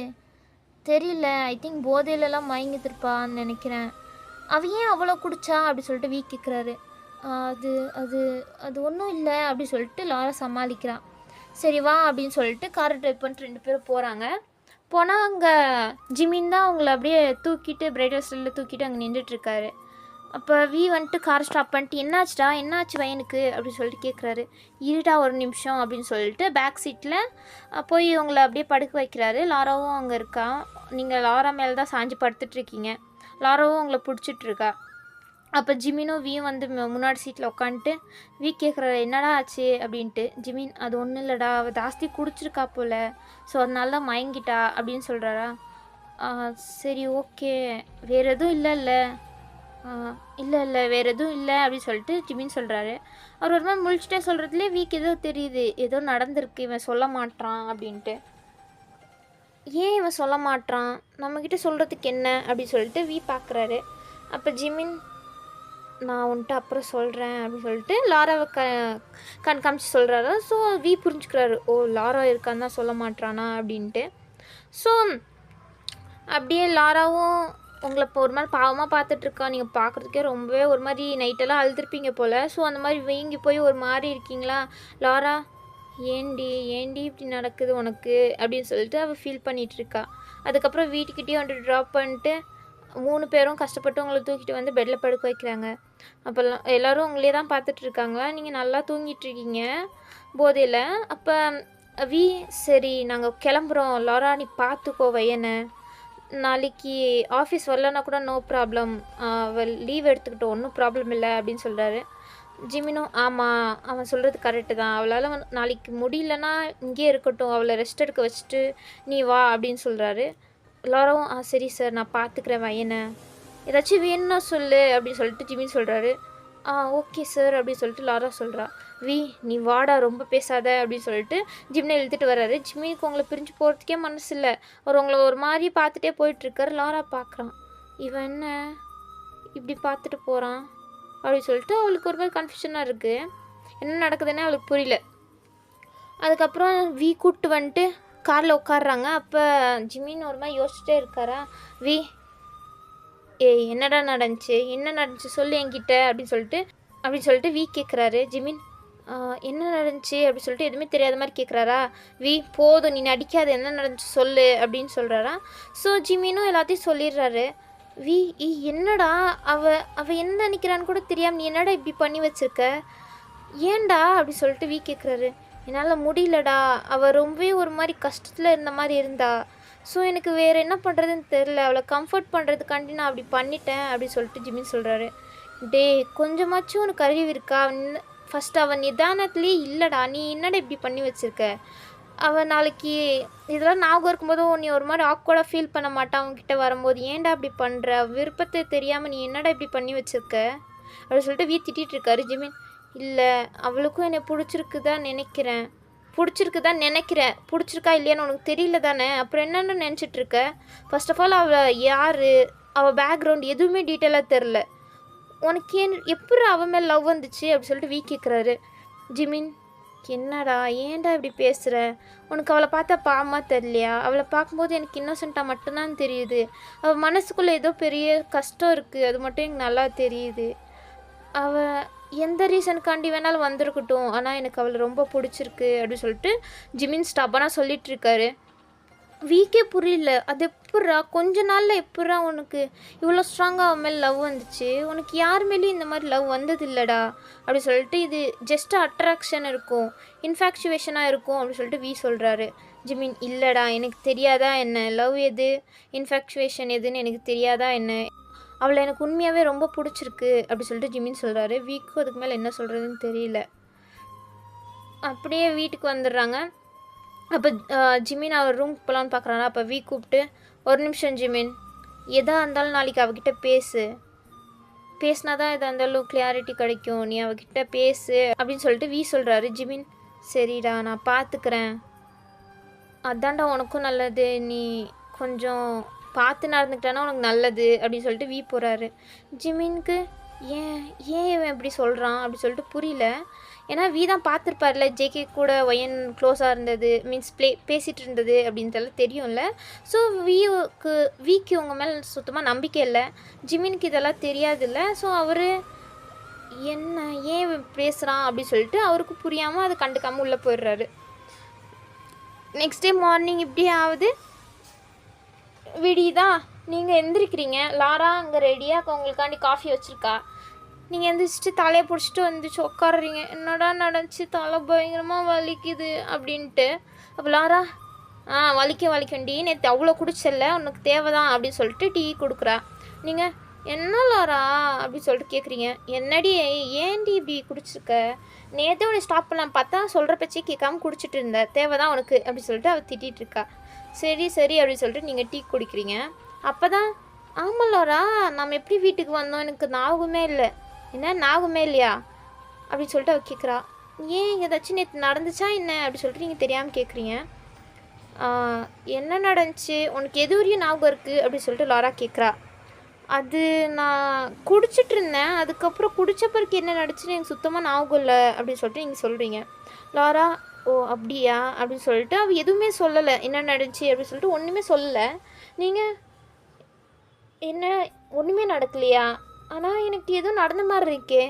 தெரியல, ஐ திங்க் போதையிலலாம் மயங்கித்திருப்பான்னு நினைக்கிறேன். அவ ஏன் அவ்வளோ குடிச்சா அப்படி சொல்லிட்டு கேட்குறாரு. அது அது அது ஒன்றும் இல்லை அப்படி சொல்லிட்டு லாரா சமாளிக்கிறான். சரி வா அப்படின்னு சொல்லிட்டு காரை ட்ரைவ் பண்ணிட்டு 2 பேரும் போகிறாங்க. போனால் அங்கே ஜிமின் தான் அவங்கள அப்படியே தூக்கிட்டு பிரைட் ஹாஸ்டலில் தூக்கிட்டு அங்கே நின்றுட்டுருக்காரு. அப்போ வந்துட்டு கார் ஸ்டாப் பண்ணிட்டு என்னாச்சு வயனுக்கு அப்படின்னு சொல்லிட்டு கேட்குறாரு. இருடா ஒரு நிமிஷம் அப்படின்னு சொல்லிட்டு பேக் சீட்டில் போய் அவங்கள அப்படியே படுக்க வைக்கிறாரு. லாராவும் அங்கே இருக்கா. நீங்கள் லாரா மேலே தான் சாஞ்சு படுத்துட்ருக்கீங்க. லாராவும் அவங்கள பிடிச்சிட்ருக்கா. அப்போ ஜிமினும் வந்து முன்னாடி சீட்டில் உட்காந்துட்டு கேட்குறாரு என்னடா ஆச்சு அப்படின்ட்டு. ஜிமின் அது ஒன்றும் இல்லைடா, அவள் ஜாஸ்தி குடிச்சிருக்கா போல், ஸோ அதனால தான் மயங்கிட்டா அப்படின்னு சொல்கிறாரா. சரி ஓகே, வேறு எதுவும் இல்லை வேறு எதுவும் இல்லை அப்படின்னு சொல்லிட்டு ஜிமின் சொல்கிறாரு. அவர் ஒரு மாதிரி முழிச்சிட்டே சொல்கிறதுலே ஏதோ தெரியுது, ஏதோ நடந்திருக்கு, இவன் சொல்ல மாட்டான் அப்படின்ட்டு. ஏன் இவன் சொல்ல மாட்டான், நம்மக்கிட்ட சொல்கிறதுக்கு என்ன அப்படின்னு சொல்லிட்டு பார்க்குறாரு. அப்போ ஜிமின் நான் வந்துட்டு அப்புறம் சொல்கிறேன் அப்படின்னு சொல்லிட்டு லாராவை கண் காமிச்சு சொல்கிறாரு. ஸோ புரிஞ்சுக்கிறாரு, ஓ லாரா இருக்கான்னு தான் சொல்ல மாட்டானா அப்படின்ட்டு. ஸோ அப்படியே லாராவும் உங்களை இப்போ ஒரு மாதிரி பாவமாக பார்த்துட்ருக்கா. நீங்கள் பார்க்குறதுக்கே ரொம்பவே ஒரு மாதிரி நைட்டெல்லாம் அழுதுருப்பீங்க போல். ஸோ அந்த மாதிரி வீங்கி போய் ஒரு மாதிரி இருக்கீங்களா. லாரா ஏண்டி இப்படி நடக்குது உனக்கு அப்படின்னு சொல்லிட்டு அவள் ஃபீல் பண்ணிகிட்ருக்கா. அதுக்கப்புறம் வீட்டுக்கிட்டேயும் வந்துட்டு ட்ராப் பண்ணிட்டு 3 பேரும் கஷ்டப்பட்டு உங்களை தூக்கிட்டு வந்து பெட்டில் படுக்க வைக்கிறாங்க. அப்போல்லாம் எல்லோரும் உங்களே தான் பார்த்துட்ருக்காங்க. நீங்கள் நல்லா தூங்கிட்டுருக்கீங்க போதையில். அப்போ சரி நாங்கள் கிளம்புறோம், லாரா நீ பார்த்துக்கோ வயனை, நாளைக்கு ஆஃபீஸ் வரலன்னா கூட நோ ப்ராப்ளம், அவள் லீவ் எடுத்துக்கிட்டோம், ஒன்றும் ப்ராப்ளம் இல்லை அப்படின்னு சொல்கிறாரு. ஜிமினும் ஆமாம் அவன் சொல்கிறது கரெக்டு தான், அவளால் நாளைக்கு முடியலன்னா இங்கேயே இருக்கட்டும், அவளை ரெஸ்ட் எடுக்க வச்சுட்டு நீ வா அப்படின்னு சொல்கிறாரு. லாராவும் சரி சார் நான் பார்த்துக்கிறேன் வயனை, ஏதாச்சும் வேணும்னா சொல்லு அப்படின்னு சொல்லிட்டு ஜிமின் சொல்கிறாரு. ஓகே சார் அப்படின்னு சொல்லிட்டு லாரா சொல்கிறா. நீ வாடா ரொம்ப பேசாத அப்படின்னு சொல்லிட்டு ஜிம்னை இழுத்துட்டு வர்றாரு. ஜிம்மிக்கு உங்களை பிரிஞ்சு போகிறதுக்கே மனசு இல்லை, அவர் உங்களை ஒரு மாதிரி பார்த்துட்டே போயிட்டுருக்காரு. லாரா பார்க்குறான், இவன் என்ன இப்படி பார்த்துட்டு போகிறான் அப்படின்னு சொல்லிட்டு அவளுக்கு ஒரு மாதிரி கன்ஃபியூஷனாக இருக்குது, என்ன நடக்குதுன்னு அவளுக்கு புரியல. அதுக்கப்புறம் கூப்பிட்டு வந்துட்டு காரில் உட்காடுறாங்க. அப்போ ஜிமின் ஒரு மாதிரி யோசிச்சுட்டே இருக்காரா. என்னடா நடந்துச்சு, என்ன நடந்துச்சு சொல்லு என்கிட்ட அப்படின்னு சொல்லிட்டு கேட்குறாரு. ஜிமின் என்ன நடந்துச்சு அப்படின்னு சொல்லிட்டு எதுவுமே தெரியாத மாதிரி கேட்குறாரா. போதும் நீ நடிக்காது, என்ன நடந்துச்சு சொல்லு அப்படின்னு சொல்கிறாரா. ஸோ ஜிமினும் எல்லாத்தையும் சொல்லிடுறாரு. என்னடா அவ என்ன நினைக்கிறான்னு கூட தெரியாமல் நீ என்னடா இப்படி பண்ணி வச்சுருக்க, ஏன்டா அப்படி சொல்லிட்டு கேட்குறாரு. என்னால் முடியலடா, அவள் ரொம்பவே ஒரு மாதிரி கஷ்டத்தில் இருந்த மாதிரி இருந்தா, ஸோ எனக்கு வேறு என்ன பண்ணுறதுன்னு தெரில, அவளை கம்ஃபர்ட் பண்ணுறதுக்காண்டி நான் அப்படி பண்ணிட்டேன் அப்படின்னு சொல்லிட்டு ஜிமின் சொல்கிறாரு. கொஞ்சமாச்சும் உனக்கு அறிவு இருக்கா, ஃபஸ்ட்டு அவன் நிதானத்துலேயே இல்லைடா, நீ என்னடா இப்படி பண்ணி வச்சுருக்க, அவன் நாளைக்கு இதெல்லாம் ஞாபகம் இருக்கும்போதும் நீ ஒரு மாதிரி ஆக்வர்டாக ஃபீல் பண்ண மாட்டான் அவங்ககிட்ட வரும்போது, ஏன்டா இப்படி பண்ணுற, விருப்பத்தை தெரியாமல் நீ என்னடா இப்படி பண்ணி வச்சுருக்க அப்படின்னு சொல்லிட்டு திட்டிகிட்டு இருக்காரு. ஜிமின் இல்லை அவளுக்கும் என்னை பிடிச்சிருக்குதா நினைக்கிறேன், பிடிச்சிருக்கா இல்லையான்னு உனக்கு தெரியல தானே, அப்புறம் என்னென்னு நினச்சிட்ருக்க, ஃபர்ஸ்ட் ஆஃப் ஆல் அவள் யார், அவள் பேக்ரவுண்ட் எதுவுமே டீட்டெயிலாக தெரில, உனக்கு எப்படி அவன் மேலே லவ் வந்துச்சு அப்படி சொல்லிட்டு கேட்குறாரு. ஜிமின் என்னடா ஏன்டா இப்படி பேசுகிற? உனக்கு அவளை பார்த்தா பாவமாக தெரியலையா? அவளை பார்க்கும்போது எனக்கு இன்னோசென்ட்டாக மட்டும்தான் தெரியுது. அவள் மனசுக்குள்ளே ஏதோ பெரிய கஷ்டம் இருக்குது, அது மட்டும் எனக்கு நல்லா தெரியுது. அவள் எந்த ரீசனுக்காண்டி வேணாலும் வந்திருக்கட்டும், ஆனால் எனக்கு அவளை ரொம்ப பிடிச்சிருக்கு அப்படின்னு சொல்லிட்டு ஜிமின் ஸ்டபனாக சொல்லிகிட்ருக்காரு. வீக்கே புரியல. அது எப்புட்றா கொஞ்ச நாளில் எப்புட்றா உனக்கு இவ்வளோ ஸ்ட்ராங்காக அவன் மேலே லவ் வந்துச்சு? உனக்கு யார் மேலேயும் இந்த மாதிரி லவ் வந்தது இல்லைடா அப்படி சொல்லிட்டு, இது ஜஸ்ட் அட்ராக்ஷன் இருக்கும், இன்ஃபேக்சுவேஷனாக இருக்கும் அப்படி சொல்லிட்டு வி சொல்கிறாரு. ஜிமின் இல்லைடா எனக்கு தெரியாதா என்ன லவ் எது இன்ஃபேக்சுவேஷன் எதுன்னு எனக்கு தெரியாதா என்ன, அவளை எனக்கு உண்மையாகவே ரொம்ப பிடிச்சிருக்கு அப்படி சொல்லிட்டு ஜிமின் சொல்கிறாரு. வீக்கும் அதுக்கு மேலே என்ன சொல்கிறதுன்னு தெரியல. அப்படியே வீட்டுக்கு வந்துடுறாங்க. அப்போ ஜிமின் அவர் ரூமுக்கு போகலான்னு பார்க்குறாங்க. அப்போ வி கூப்பிட்டு, ஒரு நிமிஷம் ஜிமின், எதாக இருந்தாலும் நாளைக்கு அவகிட்ட பேசினா தான் எதாக இருந்தாலும் கிளியாரிட்டி கிடைக்கும், நீ அவகிட்ட பேசு அப்படின்னு சொல்லிட்டு வி சொல்கிறாரு. ஜிமின் சரிடா நான் பார்த்துக்கிறேன், அதான்டா உனக்கும் நல்லது, நீ கொஞ்சம் பார்த்து நடந்துக்கிட்டானா உனக்கு நல்லது அப்படின்னு சொல்லிட்டு வி போகிறாரு. ஜிமினுக்கு ஏன் இவன் இப்படி சொல்கிறான் அப்படி சொல்லிட்டு புரியல. ஏன்னா வி தான் பார்த்துருப்பார்ல ஜேகே கூட ஒயன் க்ளோஸாக இருந்தது, மீன்ஸ் பேசிகிட்டு இருந்தது அப்படின்றதெல்லாம் தெரியும்ல. ஸோ விக்கு உங்கள் மேலே சுத்தமாக நம்பிக்கை இல்லை, ஜிமினுக்கு இதெல்லாம் தெரியாதுல்ல. ஸோ அவர் என்ன ஏன் பேசுகிறான் அப்படின்னு சொல்லிட்டு அவருக்கு புரியாமல் அதை கண்டுக்காமல் உள்ளே போயிடுறாரு. நெக்ஸ்ட் டே மார்னிங் இப்படி ஆகுது. விடிதா, நீங்கள் எந்திரிக்கிறீங்க. லாரா அங்கே ரெடியாக உங்களுக்காண்டி காஃபி வச்சுருக்கா. நீங்கள் எந்திரிச்சிட்டு தலையை பிடிச்சிட்டு வந்துச்சு உட்காடுறீங்க. என்னடா நடந்துச்சு, தலை பயங்கரமாக வலிக்குது அப்படின்ட்டு. அப்போ லாரா வலிக்கண்டி, நேற்று அவ்வளோ குடிச்சல, உனக்கு தேவைதான் அப்படின்னு சொல்லிட்டு டீ கொடுக்குறா. நீங்கள் என்ன லாரா அப்படின்னு சொல்லிட்டு கேட்குறீங்க. என்னடி ஏன்டி இப்படி குடிச்சிருக்க? நேற்று உன்னை ஸ்டாப் பண்ணலாம் பார்த்தா சொல்கிற பச்சை கேட்காம குடிச்சிட்டு இருந்த, தேவைதான் உனக்கு அப்படின்னு சொல்லிட்டு அவள் திட்டிகிட்டு இருக்கா. சரி அப்படின்னு சொல்லிட்டு நீங்கள் டீ குடிக்கிறீங்க. அப்போ தான் ஆமாம் லாரா நம்ம எப்படி வீட்டுக்கு வந்தோம் எனக்கு ஞாபகமே இல்லை. என்ன ஞாபகமே இல்லையா அப்படின்னு சொல்லிட்டு அவள் கேட்குறா. ஏன் ஏதாச்சும் நேற்று நடந்துச்சா என்ன அப்படி சொல்லிட்டு நீங்கள் தெரியாமல் கேட்குறீங்க. என்ன நடந்துச்சு உனக்கு எது வரையும் ஞாபகம் இருக்குது அப்படின்னு சொல்லிட்டு லாரா கேட்குறா. அது நான் குடிச்சிட்டு இருந்தேன், அதுக்கப்புறம் குடித்த பிறகு என்ன நடந்துச்சுன்னு எனக்கு சுத்தமாக ஞாபகம் இல்லை அப்படின்னு சொல்லிட்டு நீங்கள் சொல்கிறீங்க. லாரா ஓ அப்படியா அப்படின்னு சொல்லிட்டு அவள் எதுவுமே சொல்லலை, என்ன நடந்துச்சு அப்படின்னு சொல்லிட்டு ஒன்றுமே சொல்லலை. நீங்கள் என்ன ஒன்றுமே நடக்கலையா? ஆனால் எனக்கு எதுவும் நடந்த மாதிரி இருக்கே.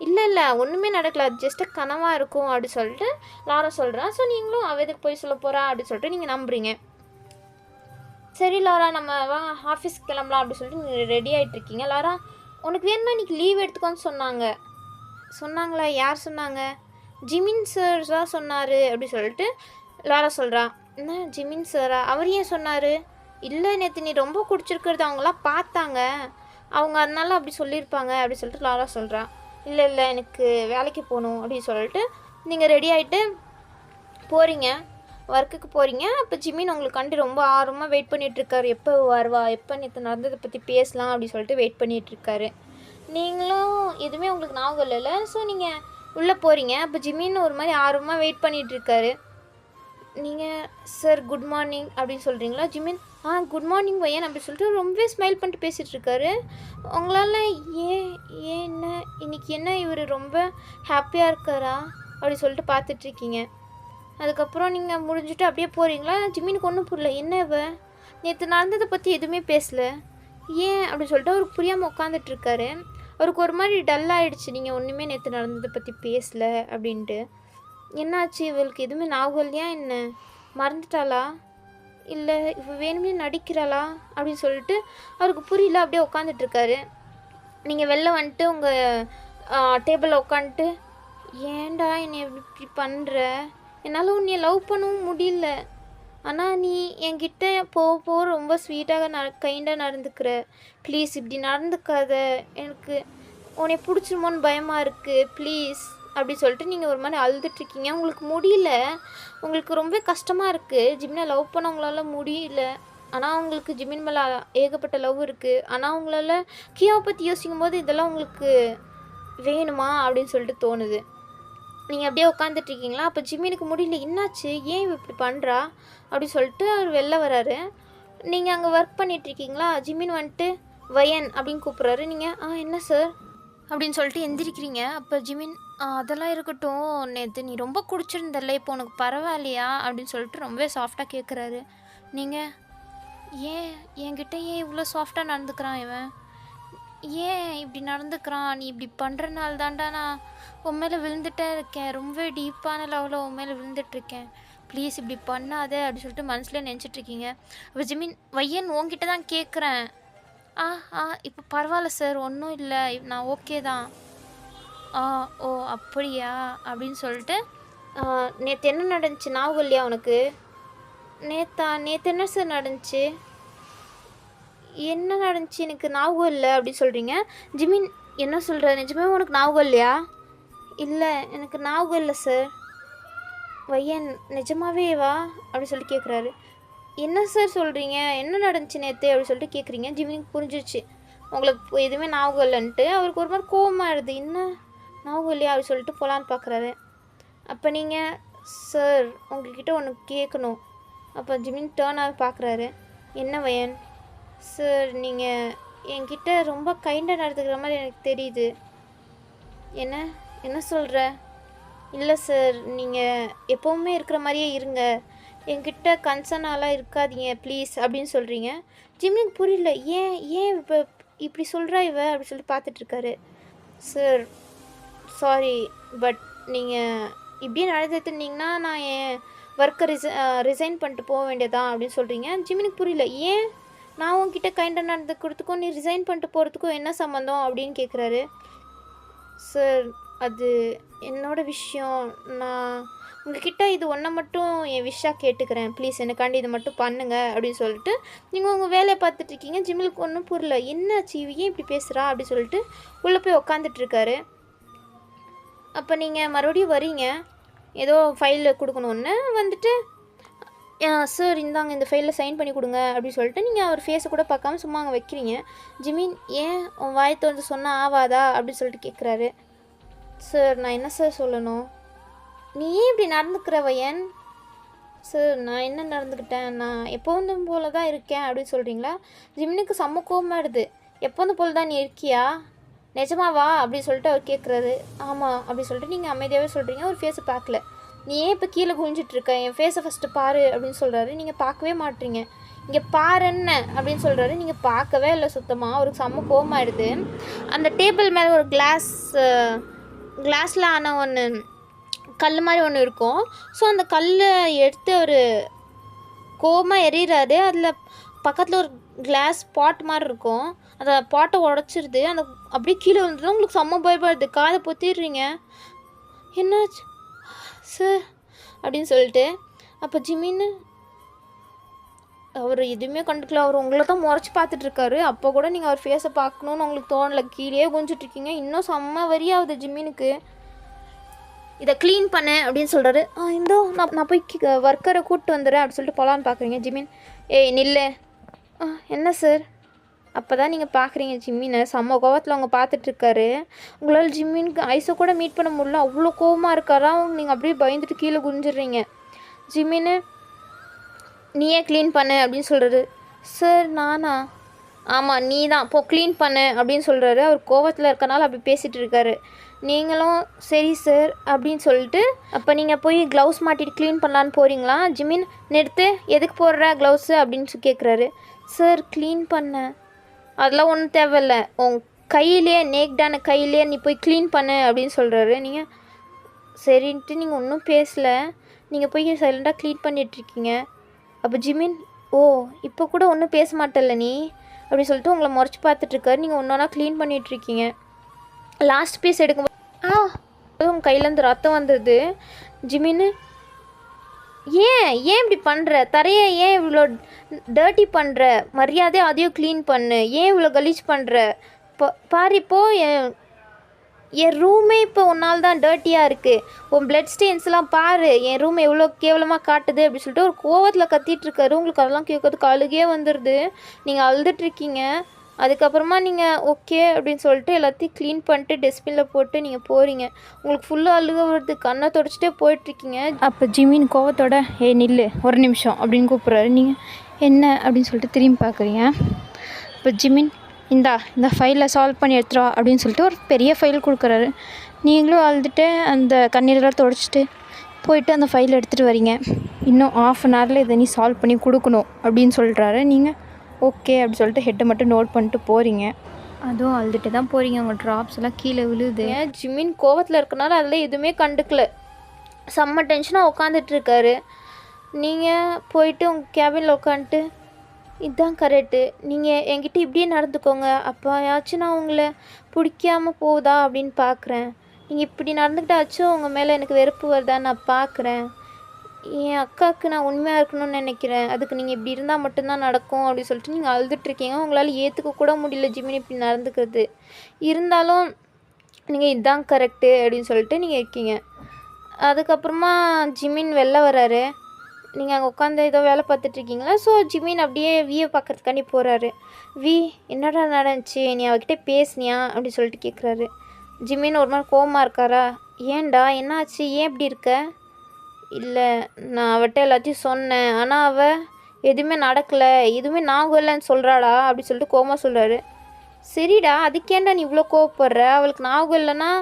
இல்லை ஒன்றுமே நடக்கல, அது ஜஸ்ட்டு கனவாக இருக்கும் அப்படி சொல்லிட்டு லாரா சொல்கிறா. ஸோ நீங்களும் அவள் எதுக்கு போய் சொல்ல போகிறா அப்படின்னு சொல்லிட்டு நீங்கள் நம்புறீங்க. சரி லாரா நம்ம வாங்க ஆஃபீஸ்க்கு கிளம்பலாம் அப்படி சொல்லிட்டு நீங்கள் ரெடி ஆகிட்ருக்கீங்க. லாரா உனக்கு வேணும்னா இன்றைக்கி லீவ் எடுத்துக்கோன்னு சொன்னாங்களா? யார் சொன்னாங்க? ஜிமின் சார் தான் சொன்னார் அப்படி சொல்லிட்டு லாரா சொல்கிறா. என்ன ஜிமின் சாரா? அவர் ஏன் சொன்னார்? இல்லை நேற்று நீ ரொம்ப குடிச்சிருக்கிறது அவங்களாம் பார்த்தாங்க, அவங்க அதனால அப்படி சொல்லியிருப்பாங்க அப்படி சொல்லிட்டு லாரா சொல்கிறா. இல்லை எனக்கு வேலைக்கு போகணும் அப்படின்னு சொல்லிட்டு நீங்கள் ரெடி ஆகிட்டு போகிறீங்க, ஒர்க்குக்கு போகிறீங்க. அப்போ ஜிமின் உங்களுக்காண்டி ரொம்ப ஆர்வமாக வெயிட் பண்ணிகிட்ருக்காரு. எப்போ வருவா, எப்போ நேற்று நடந்ததை பற்றி பேசலாம் அப்படின்னு சொல்லிட்டு வெயிட் பண்ணிகிட்ருக்காரு. நீங்களும் எதுவுமே உங்களுக்கு ஞாபகம் இல்லைல்ல. ஸோ நீங்கள் உள்ளே போகிறீங்க. அப்போ ஜிமின் ஒரு மாதிரி ஆர்வமாக வெயிட் பண்ணிகிட்ருக்காரு. நீங்கள் சார் குட் மார்னிங் அப்படின்னு சொல்கிறீங்களா? ஜிமின் குட் மார்னிங் பையன் அப்படி சொல்லிட்டு ரொம்பவே ஸ்மைல் பண்ணிட்டு பேசிகிட்ருக்காரு. உங்களால் என்ன இன்றைக்கி என்ன இவர் ரொம்ப ஹாப்பியாக இருக்காரா அப்படி சொல்லிட்டு பார்த்துட்ருக்கீங்க. அதுக்கப்புறம் நீங்கள் முடிஞ்சுட்டு அப்படியே போகிறீங்களா? ஜிமினுக்கு ஒன்றும் புரியல, என்ன இவ நேற்று நடந்ததை பற்றி எதுவுமே பேசலை ஏன் அப்படி சொல்லிட்டு அவருக்கு புரியாமல் உட்காந்துட்ருக்காரு. அவருக்கு ஒரு மாதிரி டல்லாகிடுச்சு, நீங்கள் ஒன்றுமே நேற்று நடந்ததை பற்றி பேசலை அப்படின்ட்டு. என்னாச்சு இவளுக்கு எதுவுமே ஞாபகம் இல்லையா என்ன, மறந்துட்டாளா, இல்லை இவ வேணுமே நடிக்கிறாளா அப்படின்னு சொல்லிட்டு அவருக்கு புரியல, அப்படியே உட்காந்துட்ருக்காரு. நீங்கள் வெளில வந்துட்டு உங்கள் டேபிளில் உட்காந்துட்டு ஏன்டா என்னை இப்படி பண்ணுற, என்னால் உன்னை லவ் பண்ணவும் முடியல, ஆனால் நீ என்கிட்ட போக ரொம்ப ஸ்வீட்டாக கைண்டாக நடந்துக்கிற, ப்ளீஸ் இப்படி நடந்துக்காத, எனக்கு உன்னை பிடிச்சிருமோன்னு பயமாக இருக்குது ப்ளீஸ் அப்படி சொல்லிட்டு நீங்கள் ஒரு மாதிரி அழுதுட்ருக்கீங்க. உங்களுக்கு முடியல, உங்களுக்கு ரொம்ப கஷ்டமாக இருக்குது, ஜிமினை லவ் பண்ண உங்களால் முடியல. ஆனால் உங்களுக்கு ஜிமின் மேலே ஏகப்பட்ட லவ் இருக்குது. ஆனால் உங்களால் கியாவை பற்றி யோசிக்கும் போது இதெல்லாம் உங்களுக்கு வேணுமா அப்படின்னு சொல்லிட்டு தோணுது. நீங்கள் அப்படியே உட்காந்துட்ருக்கீங்களா? அப்போ ஜிமினுக்கு முடியல, என்னாச்சு ஏன் இப்படி பண்ணுறா அப்படி சொல்லிட்டு அவர் வெளில வராரு. நீங்கள் அங்கே ஒர்க் பண்ணிகிட்ருக்கீங்களா? ஜிமின் வந்துட்டு வயன் அப்படின்னு கூப்பிட்றாரு. நீங்கள் என்ன சார் அப்படின்னு சொல்லிட்டு எந்திரிக்கிறீங்க. அப்போ ஜிமின் அதெல்லாம் இருக்கட்டும், நேற்று நீ ரொம்ப குடிச்சிருந்தல்ல, இப்போ உனக்கு பரவாயில்லையா அப்படின்னு சொல்லிட்டு ரொம்பவே சாஃப்டாக கேட்குறாரு. நீங்கள் ஏன் என்கிட்ட ஏன் இவ்வளோ சாஃப்டாக நடந்துக்கிறான் இவன், ஏன் இப்படி நடந்துக்கிறான், நீ இப்படி பண்ணுறனால தான்டா நான் உன் மேலே விழுந்துட்டே இருக்கேன், ரொம்ப டீப்பான லெவலில் உன் மேலே விழுந்துட்டுருக்கேன், ப்ளீஸ் இப்படி பண்ணாத அப்படின்னு சொல்லிட்டு மனசில் நினச்சிட்ருக்கீங்க. அப்போ ஜிமின் வையன் உங்ககிட்ட தான் கேட்குறேன். இப்போ பரவாயில்ல சார், ஒன்றும் இல்லை, நான் ஓகே தான். ஓ அப்படியா அப்படின்னு சொல்லிட்டு, நேற்று என்ன நடந்துச்சு ஞாபகம் இல்லையா உனக்கு? நேற்று என்ன சார் நடந்துச்சு? என்ன நடந்துச்சு எனக்கு ஞாபகம் இல்லை அப்படின்னு சொல்கிறீங்க. ஜிமின் என்ன சொல்கிற, நிஜமே உனக்கு ஞாபகம் இல்லையா? இல்லை எனக்கு ஞாபகம் இல்லை சார். வையன் நிஜமாவே வா அப்படி சொல்லிட்டு கேட்குறாரு. என்ன சார் சொல்கிறீங்க, என்ன நடந்துச்சு நேற்று அப்படி சொல்லிட்டு கேட்குறீங்க. ஜிமினுக்கு புரிஞ்சிச்சு உங்களுக்கு எதுவுமே ஞாபகம் இல்லைன்ட்டு. அவருக்கு ஒரு மாதிரி கோவமாகிடுது. என்ன ஞாபகம் இல்லையா அப்படி சொல்லிட்டு போகலான்னு பார்க்குறாரு. அப்போ நீங்கள் சார் உங்கள்கிட்ட ஒன்று கேட்கணும். அப்போ ஜிமின் டேர்னாக பார்க்குறாரு. என்ன வையன்? சார் நீங்கள் என்கிட்ட ரொம்ப கைண்டாக நடந்துக்கிற மாதிரி எனக்கு தெரியுது. என்ன சொல்கிற? இல்லை சார், நீங்கள் எப்போவுமே இருக்கிற மாதிரியே இருங்க, என்கிட்ட கன்சர்னாலாம் இருக்காதீங்க ப்ளீஸ் அப்படின்னு சொல்கிறீங்க. ஜிமினுக்கு புரியல. ஏன் இப்போ இப்படி சொல்கிறா இவ அப்படி சொல்லி பார்த்துட்ருக்காரு. சார் சாரி, பட் நீங்கள் இப்படியே நடந்துட்டுருந்தீங்கன்னா நான் என் ஒர்க்கை ரிசைன் பண்ணிட்டு போக வேண்டியதான் அப்படின்னு சொல்கிறீங்க. ஜிமினுக்கு புரியல. ஏன் நான் உங்ககிட்ட கைண்டாக நடந்துக்கிறதுக்கும் நீ ரிசைன் பண்ணிட்டு போகிறதுக்கும் என்ன சம்மந்தம் அப்படின்னு கேட்குறாரு. சார் அது என்னோடய விஷயம், நான் உங்ககிட்ட இது ஒன்றை மட்டும் என் விஷாக கேட்டுக்கிறேன், ப்ளீஸ் எனக்காண்டி இது மட்டும் பண்ணுங்க அப்படின்னு சொல்லிட்டு நீங்கள் உங்கள் வேலையை பார்த்துட்ருக்கீங்க. ஜிமிலுக்கு ஒன்றும் புரியல. என்னாச்சு ஏன் இப்படி பேசுகிறா அப்படி சொல்லிட்டு உள்ளே போய் உக்காந்துட்ருக்காரு. அப்போ நீங்கள் மறுபடியும் வரீங்க, ஏதோ ஃபைலில் கொடுக்கணுன்னு வந்துட்டு, சார் இந்தாங்க இந்த ஃபைலில் சைன் பண்ணி கொடுங்க அப்படின்னு சொல்லிட்டு நீங்கள் அவர் ஃபேஸை கூட பார்க்காம சும்மா அங்கே வைக்கிறீங்க. ஜிமின் ஏன் உன் வாயத்தை வந்து சொன்னால் ஆவாதா அப்படின்னு சொல்லிட்டு கேட்குறாரு. சார் நான் என்ன சார் சொல்லணும், நீ ஏன் இப்படி நடந்துக்கிற வையன்? சார் நான் என்ன நடந்துக்கிட்டேன், நான் எப்போதும் போல தான் இருக்கேன் அப்படின்னு சொல்கிறீங்களா? ஜிமினுக்கு செம்ம கோவமாடுது. எப்போதும் போல தான் நீ இருக்கியா, நிஜமாவா அப்படின்னு சொல்லிட்டு அவர் கேட்குறாரு. ஆமாம் அப்படி சொல்லிட்டு நீங்கள் அமைதியாகவே சொல்கிறீங்க. ஒரு ஃபேஸை பார்க்கல. நீ ஏன் இப்போ கீழே குனிஞ்சிட்ருக்க, என் ஃபேஸை ஃபஸ்ட்டு பாரு அப்படின்னு சொல்கிறாரு. நீங்கள் பார்க்கவே மாட்டீங்க. இங்கே பாரு என்ன அப்படின்னு சொல்கிறாரு. நீங்கள் பார்க்கவே இல்லை சுத்தமாக. அவருக்கு செம்ம கோவமாயிடுது. அந்த டேபிள் மேலே ஒரு கிளாஸில் ஆன ஒன்று கல் மாதிரி ஒன்று இருக்கும். ஸோ அந்த கல்லை எடுத்து ஒரு கோவமாக எறிகிறாரு. அதில் பக்கத்தில் ஒரு கிளாஸ் பாட் மாதிரி இருக்கும். அந்த பாட்டை உடச்சிருது. அந்த அப்படியே கீழே வந்துடும். உங்களுக்கு செம்ம பயப்படுது. காதை பொத்திடுறீங்க. என்னாச்சு சார் அப்படின்னு சொல்லிட்டு. அப்போ ஜிமின்னு அவர் எதுவுமே கண்டுக்கல. அவர் உங்களை தான் முறைச்சி பார்த்துட்ருக்காரு. அப்போ கூட நீங்கள் அவர் ஃபேஸை பார்க்கணுன்னு உங்களுக்கு தோணலை. கீழே குஞ்சிட்ருக்கீங்க. இன்னும் செம்ம வரியாகுது ஜிமினுக்கு. இதை க்ளீன் பண்ணேன் அப்படின்னு சொல்கிறாரு. இந்தோ நான் போய் ஒர்க்கரை கூப்பிட்டு வந்துடுறேன் அப்படின்னு சொல்லிட்டு போகலான்னு பார்க்குறீங்க. ஜிமின் ஏய் நில்லு. என்ன சார்? அப்போ தான் நீங்கள் பார்க்குறீங்க ஜிம்மினை செம்ம கோவத்தில் அவங்க பார்த்துட்ருக்காரு. உங்களால் ஜிம்மினுக்கு ஐஸை கூட மீட் பண்ண முடியல. அவ்வளோ கோவமாக இருக்காரா. நீங்கள் அப்படியே பயந்துட்டு கீழே குனிஞ்சிடுறீங்க. ஜிம்மின்னு நீயே க்ளீன் பண்ணு அப்படின்னு சொல்கிறாரு. சார் நானா? ஆமாம் நீ தான் போ க்ளீன் பண்ணு அப்படின்னு சொல்கிறாரு. அவர் கோவத்தில் இருக்கனால அப்படி பேசிகிட்டு இருக்காரு. நீங்களும் சரி சார் அப்படின்னு சொல்லிட்டு அப்போ நீங்கள் போய் க்ளவுஸ் மாட்டிட்டு க்ளீன் பண்ணலான்னு போகிறீங்களா? ஜிமின் நிறுத்து, எதுக்கு போடுற க்ளவுஸு அப்படின்னு கேட்குறாரு. சார் க்ளீன் பண்ண அதெல்லாம் ஒன்றும் தேவையில்லை, உன் கையிலே நேக்டான கையிலே நீ போய் க்ளீன் பண்ணு அப்படின்னு சொல்கிறாரு. நீங்கள் சரின்ட்டு நீங்கள் ஒன்றும் பேசலை. நீங்கள் போய் சைலண்டாக க்ளீன் பண்ணிகிட்ருக்கீங்க. அப்போ ஜிமின் இப்போ கூட ஒன்றும் பேச மாட்டேல்ல நீ அப்படி சொல்லிட்டு உங்களை முறைச்சி பார்த்துட்ருக்காரு. நீங்கள் ஒன்று ஒன்றா க்ளீன் பண்ணிகிட்ருக்கீங்க. லாஸ்ட் பீஸ் எடுக்கும்போது உங்கள் கையிலேருந்து ரத்தம் வந்துடுது. ஜிமின்னு ஏன் இப்படி பண்ணுற, தரையை ஏன் இவ்வளோ டர்ட்டி பண்ணுற, மரியாதை அதையும் க்ளீன் பண்ணு, ஏன் இவ்வளோ கலீஜ் பண்ணுற, பாரு இப்போது என் ரூமே இப்போ உன்னால் தான் டர்ட்டியாக இருக்குது, உன் பிளட் ஸ்டெயின்ஸ்லாம் பாரு, என் ரூம் எவ்வளோ கேவலமாக காட்டுது அப்படி சொல்லிட்டு ஒரு கோவத்தில் கத்திகிட்ருக்காரு. உங்களுக்கு அதெல்லாம் கேட்கறதுக்கு அழுகே வந்துடுது. நீங்கள் அழுதுட்ருக்கீங்க. அதுக்கப்புறமா நீங்கள் ஓகே அப்படின்னு சொல்லிட்டு எல்லாத்தையும் க்ளீன் பண்ணிட்டு டஸ்ட்பினில் போட்டு நீங்கள் போகிறீங்க. உங்களுக்கு ஃபுல்லாக அழுக வருது. கண்ணை தொடச்சிட்டே போயிட்டுருக்கீங்க. அப்போ ஜிமின் கோவத்தோட நில்லு ஒரு நிமிஷம் அப்படின்னு கூப்பிட்றாரு. நீங்கள் என்ன அப்படின்னு சொல்லிட்டு திரும்பி பார்க்குறீங்க. இப்போ ஜிமின் இந்த ஃபைலை சால்வ் பண்ணி எடுத்துருவா அப்படின்னு சொல்லிட்டு ஒரு பெரிய ஃபைல் கொடுக்குறாரு. நீங்களும் அழுதுட்டு அந்த கண்ணீரெல்லாம் துடைச்சிட்டு போயிட்டு அந்த ஃபைல் எடுத்துகிட்டு வரீங்க. இன்னும் 1/2 அன் ஹவரில் இதை நீ சால்வ் பண்ணி கொடுக்கணும் அப்படின்னு சொல்கிறாரு. நீங்கள் ஓகே அப்படி சொல்லிட்டு ஹெட்டை மட்டும் நோட் பண்ணிட்டு போகிறீங்க. அதுவும் அழுதுட்டு தான் போகிறீங்க. உங்கள் ட்ராப்ஸ் எல்லாம் கீழே விழுது. ஜிமின் கோவத்தில் இருக்கனால அதில் எதுவுமே கண்டுக்கல, செம்ம டென்ஷனாக உட்காந்துட்ருக்காரு. நீங்கள் போயிட்டு உங்கள் கேபினில் உட்காந்துட்டு இதுதான் கரெக்டு, நீங்கள் என்கிட்ட இப்படியே நடந்துக்கோங்க, அப்போயாச்சும் நான் உங்களை பிடிக்காமல் போகுதா அப்படின்னு பார்க்குறேன், நீங்கள் இப்படி நடந்துக்கிட்டாச்சும் உங்கள் மேலே எனக்கு வெறுப்பு வருதா நான் பார்க்குறேன், என் அக்காவுக்கு நான் உண்மையாக இருக்கணும்னு நினைக்கிறேன், அதுக்கு நீங்கள் இப்படி இருந்தால் மட்டும்தான் நடக்கும் அப்படின்னு சொல்லிட்டு நீங்கள் அழுதுட்ருக்கீங்க. உங்களால் ஏற்றுக்க கூட முடியல ஜிமின் இப்படி நடந்துக்கிறது. இருந்தாலும் நீங்கள் இதுதான் கரெக்டு அப்படின்னு சொல்லிட்டு நீங்கள் இருக்கீங்க. அதுக்கப்புறமா ஜிமின் வெளில வராரு. நீங்கள் அங்கே உட்காந்து ஏதோ வேலை பார்த்துட்ருக்கீங்களா? ஸோ ஜிமின் அப்படியே வியை பார்க்கறதுக்காண்டி போகிறாரு. என்னடா நடந்துச்சு, நீ அவகிட்ட பேசுனியா அப்படின்னு சொல்லிட்டு கேட்குறாரு. ஜிமின் ஒரு மாதிரி கோவமாக இருக்காரா? ஏன்டா என்ன ஆச்சு, ஏன் இப்படி இருக்க? இல்லை, நான் அவட்ட எல்லாத்தையும் சொன்னேன், ஆனால் அவள் எதுவுமே நடக்கலை, எதுவுமே ஞாபகம் இல்லைன்னு சொல்கிறாடா அப்படி சொல்லிட்டு கோவமாக சொல்கிறாரு. சரிடா, அதுக்கேண்டா நீ இவ்வளோ கோவப்படுற? அவளுக்கு ஞாபகம் இல்லைன்னா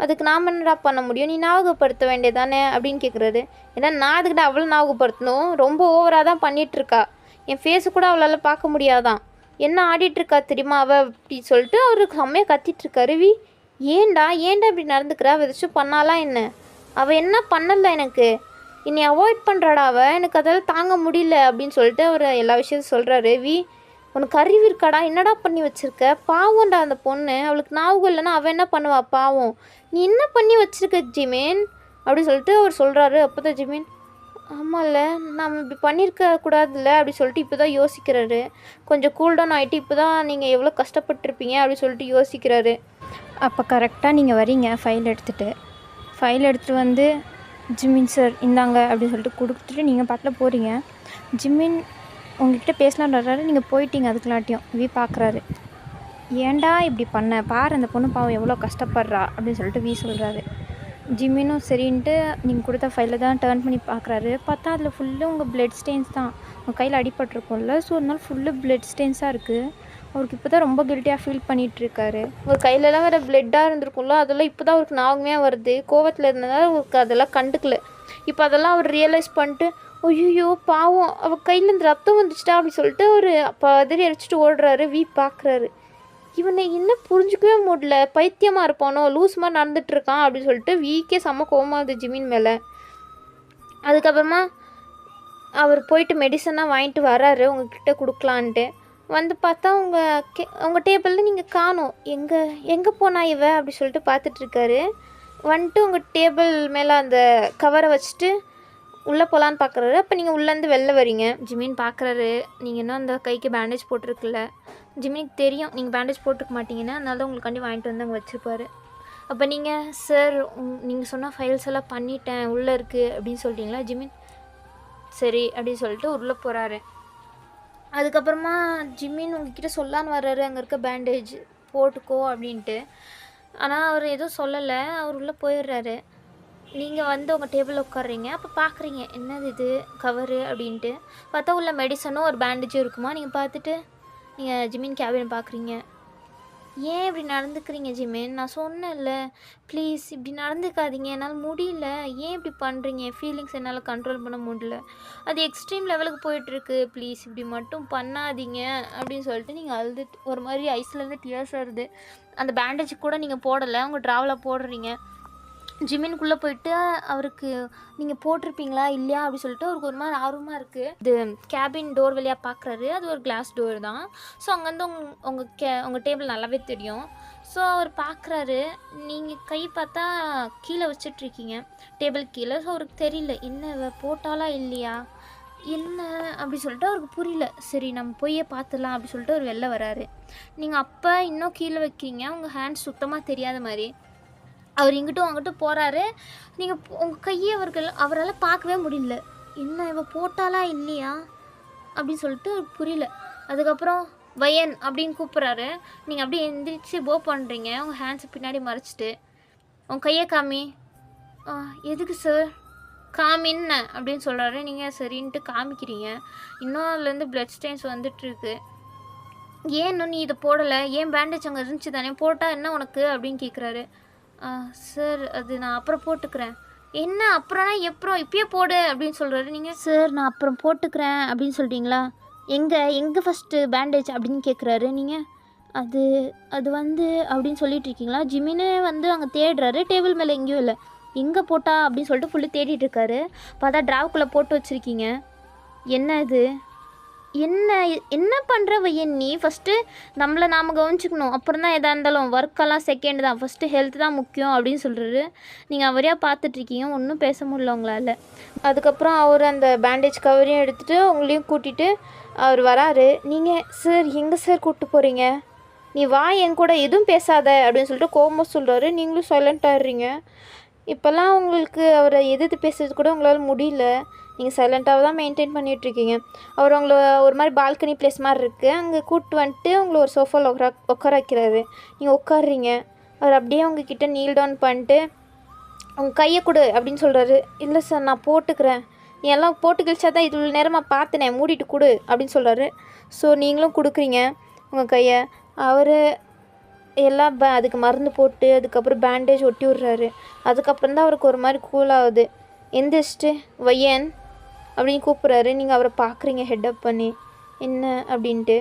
அதுக்கு நாம் என்னடா பண்ண முடியும், நீ ஞாபகப்படுத்த வேண்டியதானே அப்படின்னு கேட்குறாரு. ஏன்னா நான் அதுக்கிட்ட அவ்வளோ ஞாபகப்படுத்தணும், ரொம்ப ஓவராக தான் பண்ணிகிட்ருக்கா, என் ஃபேஸு கூட அவளால் பார்க்க முடியாதான், என்ன ஆடிட்டுருக்கா தெரியுமா அவள் அப்படி சொல்லிட்டு அவருக்கு செம்மையாக கத்திட்டுருக்காரு. ஏன்டா இப்படி நடந்துக்கிறா, அவள் எதாச்சும் பண்ணாலாம் என்ன? அவள் என்ன பண்ணலை எனக்கு, என்னை அவாய்ட் பண்ணுறாடா அவள், எனக்கு அதெல்லாம் தாங்க முடியல அப்படின்னு சொல்லிட்டு அவர் எல்லா விஷயத்தையும் சொல்கிறாரு. உனக்கு அறிவு இருக்காடா, என்னடா பண்ணி வச்சுருக்க, பாவம்டா அந்த பொண்ணு, அவளுக்கு ஞாபகம் இல்லைன்னா அவள் என்ன பண்ணுவா பாவம், நீ என்ன பண்ணி வச்சுருக்க ஜிமின் அப்படி சொல்லிட்டு அவர் சொல்கிறாரு. அப்போ தான் ஜிமின் ஆமாம்ல நம்ம இப்படி பண்ணியிருக்க கூடாதுல்ல அப்படி சொல்லிட்டு இப்போ தான் யோசிக்கிறாரு. கொஞ்சம் கூல்டவுன் ஆகிட்டு இப்போ தான் நீங்கள் எவ்வளோ கஷ்டப்பட்டுருப்பீங்க அப்படி சொல்லிட்டு யோசிக்கிறாரு. அப்போ கரெக்டாக நீங்கள் வரீங்க ஃபைல் எடுத்துகிட்டு வந்து ஜிமின் சார் இந்தாங்க அப்படின்னு சொல்லிட்டு கொடுத்துட்டு நீங்கள் பாட்டில் போகிறீங்க. ஜிமின் உங்கள்கிட்ட பேசலான்றாரு, நீங்கள் போயிட்டீங்க. அதுக்குள்ளாட்டியும் பார்க்குறாரு. ஏன்டா இப்படி பண்ண பாரு, அந்த பொண்ணு பாவம் எவ்வளோ கஷ்டப்படுறா அப்படின்னு சொல்லிட்டு சொல்கிறாரு. ஜிமினும் சரின்ட்டு நீங்கள் கொடுத்த ஃபைலை தான் டர்ன் பண்ணி பார்க்குறாரு. பார்த்தா அதில் ஃபுல்லாக உங்கள் பிளட் ஸ்டெயின்ஸ் தான், உங்கள் கையில் அடிபட்டிருக்கும்ல, ஸோ அதனால ஃபுல்லு பிளட் ஸ்டெயின்ஸாக இருக்குது. அவருக்கு இப்போ தான் ரொம்ப கில்ட்டியாக ஃபீல் பண்ணிகிட்ருக்காரு. உங்கள் கையிலலாம் வேறு பிளட்டாக இருந்திருக்கும்ல, அதெல்லாம் இப்போ தான் அவருக்கு ஞாபகமே வருது. கோவத்தில் இருந்ததால் அவருக்கு அதெல்லாம் கண்டுக்கல. இப்போ அதெல்லாம் அவர் ரியலைஸ் பண்ணிட்டு ஐயோ பாவம் அவள் கையிலேருந்து ரத்தம் வந்துச்சுட்டா அப்படின்னு சொல்லிட்டு அவர் அப்போ அதிரி அடிச்சுட்டு ஓடுறாரு. பார்க்குறாரு. இவனை என்ன புரிஞ்சிக்கவே முடியல, பைத்தியமாக இருப்பானோ, லூஸ் மாதிரி நடந்துகிட்ருக்கான் அப்படின்னு சொல்லிட்டு வீக்கே செம்ம கோவமாக இருந்தது ஜிமின் மேலே. அதுக்கப்புறமா அவர் போயிட்டு மெடிசனாக வாங்கிட்டு வராரு உங்ககிட்ட கொடுக்கலான்ட்டு. வந்து பார்த்தா உங்கள் டேபிளில் நீங்கள் காணோம், எங்கே போனா இவ அப்படி சொல்லிட்டு பார்த்துட்ருக்காரு. வந்துட்டு உங்கள் டேபிள் மேலே அந்த கவரை வச்சுட்டு உள்ளே போகலான்னு பார்க்குறாரு. அப்போ நீங்கள் உள்ளேருந்து வெளில வரீங்க. ஜிமின் பார்க்குறாரு, நீங்கள் இன்னும் அந்த கைக்கு பேண்டேஜ் போட்டிருக்குல்ல. ஜிமினுக்கு தெரியும் நீங்கள் பேண்டேஜ் போட்டுக்க மாட்டீங்கன்னா, அதனால தான் உங்களுக்காண்டி வாங்கிட்டு வந்து அங்கே வச்சுருப்பாரு. அப்போ நீங்கள் சார் நீங்கள் சொன்ன ஃபைல்ஸ் எல்லாம் பண்ணிட்டேன் உள்ளே இருக்குது அப்படின்னு சொல்லிட்டீங்களா? ஜிமின் சரி அப்படின்னு சொல்லிட்டு உள்ளே போகிறாரு. அதுக்கப்புறமா ஜிமின் உங்ககிட்ட சொல்லான்னு வர்றாரு, அங்கே இருக்க பேண்டேஜ் போட்டுக்கோ அப்படின்ட்டு. ஆனால் அவர் எதுவும் சொல்லலை, அவர் உள்ளே போயிடுறாரு. நீங்கள் வந்து உங்கள் டேபிளில் உட்காடுறீங்க. அப்போ பார்க்குறீங்க என்னது இது கவரு அப்படின்ட்டு. பார்த்தா உள்ள மெடிசனும் ஒரு பேண்டேஜும் இருக்குமா. நீங்கள் பார்த்துட்டு நீங்கள் ஜிமின் கேபின் பார்க்குறீங்க. ஏன் இப்படி நடந்துக்கிறீங்க ஜிமின், நான் சொன்னேன்ல ப்ளீஸ் இப்படி நடந்துக்காதீங்க, என்னால் முடியல, ஏன் இப்படி பண்ணுறீங்க, ஃபீலிங்ஸ் என்னால் கண்ட்ரோல் பண்ண முடியல, அது எக்ஸ்ட்ரீம் லெவலுக்கு போயிட்டுருக்கு, ப்ளீஸ் இப்படி மட்டும் பண்ணாதீங்க அப்படின்னு சொல்லிட்டு நீங்கள் அழுது ஒரு மாதிரி ஐஸ்லேருந்து டியர்ஸ் வருது. அந்த பேண்டேஜ் கூட நீங்கள் போடலை, உங்கள் ட்ராவலாக போடுறீங்க. ஜிமின்குள்ளே போயிட்டு அவருக்கு நீங்கள் போட்டிருப்பீங்களா இல்லையா அப்படி சொல்லிட்டு அவருக்கு ஒரு மாதிரி ஆர்வமாக இருக்குது. இது கேபின் டோர் வழியாக பார்க்குறாரு, அது ஒரு கிளாஸ் டோர் தான். ஸோ அங்கேருந்து உங்கள் டேபிள் நல்லாவே தெரியும். ஸோ அவர் பார்க்குறாரு, நீங்கள் கை பார்த்தா கீழே வச்சிட்ருக்கீங்க டேபிள் கீழே. ஸோ அவருக்கு தெரியல என்ன போட்டாலா இல்லையா என்ன அப்படி சொல்லிட்டு அவருக்கு புரியல. சரி நம்ம போயே பார்த்துடலாம் அப்படி சொல்லிட்டு அவர் வெளில வராரு. நீங்கள் அப்போ இன்னும் கீழே வைக்கிறீங்க, உங்கள் ஹேண்ட் சுத்தமாக தெரியாத மாதிரி. அவர் இங்கிட்டும் அங்கிட்டும் போகிறாரு. நீங்கள் உங்கள் கையை அவரால் பார்க்கவே முடியல, என்ன இவ போட்டாலா இல்லையா அப்படின்னு சொல்லிட்டு புரியல. அதுக்கப்புறம் வயன் அப்படின்னு கூப்பிட்றாரு. நீங்கள் அப்படியே எந்திரிச்சு போ பண்ணுறீங்க, உங்கள் ஹேண்ட்ஸை பின்னாடி மறைச்சிட்டு. உங்கள் கையை காமி. எதுக்கு சார் காமின்ன அப்படின்னு சொல்கிறாரு. நீங்கள் சரின்ட்டு காமிக்கிறீங்க. இன்னும் அதுலேருந்து பிளட் ஸ்டெயின்ஸ் வந்துட்டுருக்கு. ஏன் இன்னும் நீ இதை போடலை, ஏன் பேண்டேஜ் அங்கே இருந்துச்சு தானே, போட்டால் என்ன உனக்கு அப்படின்னு கேட்குறாரு. சார் அது நான் அப்புறம் போட்டுக்கிறேன். என்ன அப்புறம்னா எப்பறம் இப்பயே போடு அப்படின்னு சொல்கிறாரு. நீங்கள் சார் நான் அப்புறம் போட்டுக்கிறேன் அப்படின்னு சொல்கிறீங்களா, எங்கே ஃபஸ்ட்டு பேண்டேஜ் அப்படின்னு கேட்குறாரு. நீங்கள் அது அது வந்து அப்படின்னு சொல்லிட்டு இருக்கீங்களா. ஜிமினே வந்து அங்கே தேடுறாரு, டேபிள் மேலே எங்கேயும் இல்லை. எங்கே போட்டா அப்படின்னு சொல்லிட்டு ஃபுல்லு தேடிட்டு இருக்காரு. பார்த்தா ட்ராவுக்குள்ளே போட்டு வச்சுருக்கீங்க. என்ன இது, என்ன என்ன பண்ணுற வையன் நீ, ஃபஸ்ட்டு நம்மளை நாம் கவனிச்சிக்கணும், அப்புறம் தான் எதாக இருந்தாலும், ஒர்க்கெல்லாம் செகண்ட் தான், ஃபஸ்ட்டு ஹெல்த் தான் முக்கியம் அப்படின்னு சொல்கிறாரு. நீங்கள் அவரையாக பார்த்துட்ருக்கீங்க, ஒன்றும் பேச முடியல உங்களால். அதுக்கப்புறம் அவர் அந்த பேண்டேஜ் கவரையும் எடுத்துகிட்டு உங்களையும் கூட்டிகிட்டு அவர் வராரு. நீங்கள் சார் எங்கே சார் கூப்பிட்டு போகிறீங்க, நீ வா என் கூட, எதுவும் பேசாத அப்படின்னு சொல்லிட்டு கோபமாக சொல்கிறாரு. நீங்களும் சைலண்ட் ஆகிடுறீங்க. இப்போல்லாம் உங்களுக்கு அவரை எதிர்த்து பேசுறது கூட உங்களால் முடியல, நீங்கள் சைலண்ட்டாக தான் மெயின்டைன் பண்ணிகிட்ருக்கீங்க. அவர் உங்களை ஒரு மாதிரி பால்கனி பிளேஸ் மாதிரி இருக்குது, அங்கே கூப்பிட்டு வந்துட்டு உங்களை ஒரு சோஃபாவில் உட்கார வைக்கிறாரு. நீங்கள் உட்காடுறீங்க. அவர் அப்படியே உங்ககிட்ட நீல் டவுன் பண்ணிட்டு உங்கள் கையை கொடு அப்படின்னு சொல்கிறாரு. இல்லை சார் நான் போட்டுக்கிறேன், நீ எல்லாம் போட்டு கழிச்சா தான் இது நேரமாக பார்த்தினேன், மூடிட்டு கொடு அப்படின்னு சொல்கிறாரு. ஸோ நீங்களும் கொடுக்குறீங்க உங்கள் கையை. அவர் எல்லாம் அதுக்கு மருந்து போட்டு அதுக்கப்புறம் பேண்டேஜ் ஒட்டி விட்றாரு. அதுக்கப்புறம் தான் அவருக்கு ஒரு மாதிரி கூல் ஆகுது. எந்திரிச்சிட்டு வையன் அப்படின்னு கூப்பிட்றாரு. நீங்கள் அவரை பார்க்குறீங்க ஹெட்டப் பண்ணி, என்ன அப்படின்ட்டு.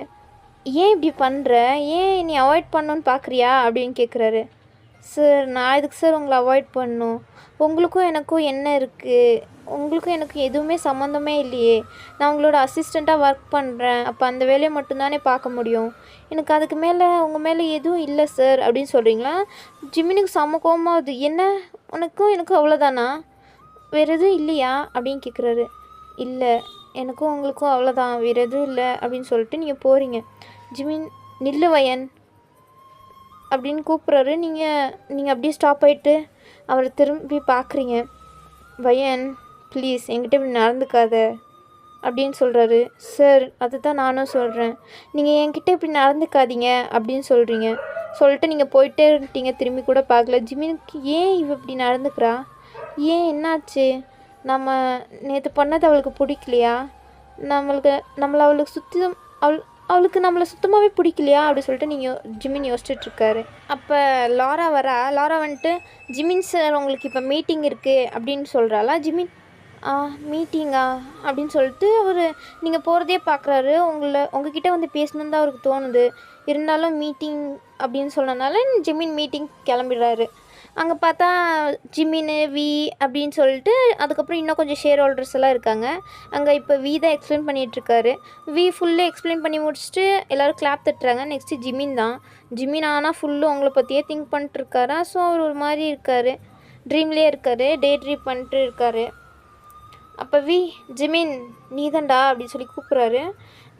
ஏன் இப்படி பண்ணுற, ஏன் நீ அவாய்ட் பண்ணணுன்னு பார்க்குறியா அப்படின்னு கேட்குறாரு. சார் நான் எதுக்கு சார் உங்களை அவாய்ட் பண்ணணும், உங்களுக்கும் எனக்கும் என்ன இருக்குது, உங்களுக்கும் எனக்கு எதுவுமே சம்மந்தமே இல்லையே, நான் உங்களோட அசிஸ்டண்ட்டாக ஒர்க் பண்ணுறேன், அப்போ அந்த வேலையை மட்டும்தானே பார்க்க முடியும், எனக்கு அதுக்கு மேலே உங்கள் மேலே எதுவும் இல்லை சார் அப்படின்னு சொல்கிறீங்களா. ஜிமினுக்கு செம்ம கோவமாகுது. என்ன உனக்கும் எனக்கும் அவ்வளோதானா, வேறு எதுவும் இல்லையா அப்படின்னு கேட்குறாரு. இல்லை எனக்கும் உங்களுக்கும் அவ்வளோதான், வேறு எதுவும் இல்லை அப்படின்னு சொல்லிட்டு நீங்கள் போகிறீங்க. ஜிமின் நில்லு வயன் அப்படின்னு கூப்பிட்றாரு. நீங்கள் அப்படியே ஸ்டாப் ஆகிட்டு அவரை திரும்பி பார்க்குறீங்க. வயன் ப்ளீஸ் என்கிட்ட இப்படி நடந்துக்காத அப்படின்னு சொல்கிறாரு. சார் அதுதான் நானும் சொல்கிறேன், நீங்கள் என்கிட்ட இப்படி நடந்துக்காதீங்க அப்படின்னு சொல்கிறீங்க. சொல்லிட்டு நீங்கள் போயிட்டே இருந்துட்டீங்க, திரும்பி கூட பார்க்கல. ஜிமினுக்கு ஏன் இவ இப்படி நடந்துக்கிறா, ஏன் என்னாச்சு, நம்ம நேற்று பண்ணது அவளுக்கு பிடிக்கலையா, நம்மளை அவளுக்கு அவளுக்கு நம்மளை சுத்தமாகவே பிடிக்கலையா அப்படி சொல்லிட்டு நீங்கள் ஜிமின் யோசிச்சுட்ருக்காரு. அப்போ லாரா வந்துட்டு ஜிமின் சார் உங்களுக்கு இப்போ மீட்டிங் இருக்குது அப்படின்னு சொல்கிறாளா. ஜிமின் மீட்டிங்கா அப்படின்னு சொல்லிட்டு அவர் நீங்கள் போகிறதே பார்க்குறாரு. உங்ககிட்ட வந்து பேசணுன்னு தான் அவருக்கு தோணுது, இருந்தாலும் மீட்டிங் அப்படின்னு சொன்னனால ஜிமின் மீட்டிங் கிளம்பிடுறாரு. அங்கே பார்த்தா ஜிமின் வி அப்படின்னு சொல்லிட்டு அதுக்கப்புறம் இன்னும் கொஞ்சம் ஷேர் ஹோல்டர்ஸ் எல்லாம் இருக்காங்க. அங்கே இப்போ வி தான் எக்ஸ்பிளைன் பண்ணிகிட்ருக்காரு. வி ஃபுல்லு எக்ஸ்பிளைன் பண்ணி முடிச்சுட்டு எல்லோரும் கிளாப் தட்டுறாங்க. நெக்ஸ்ட்டு ஜிமின் தான். ஜிமின் ஆனால் ஃபுல்லு உங்களை பற்றியே திங்க் பண்ணிட்டுருக்காரா. ஸோ அவர் ஒரு மாதிரி இருக்கார், ட்ரீம்லேயே இருக்கார், டே ட்ரீம் பண்ணிட்டு இருக்கார். அப்போ வி ஜிமின் நீதான்டா அப்படின்னு சொல்லி கூப்பிட்றாரு.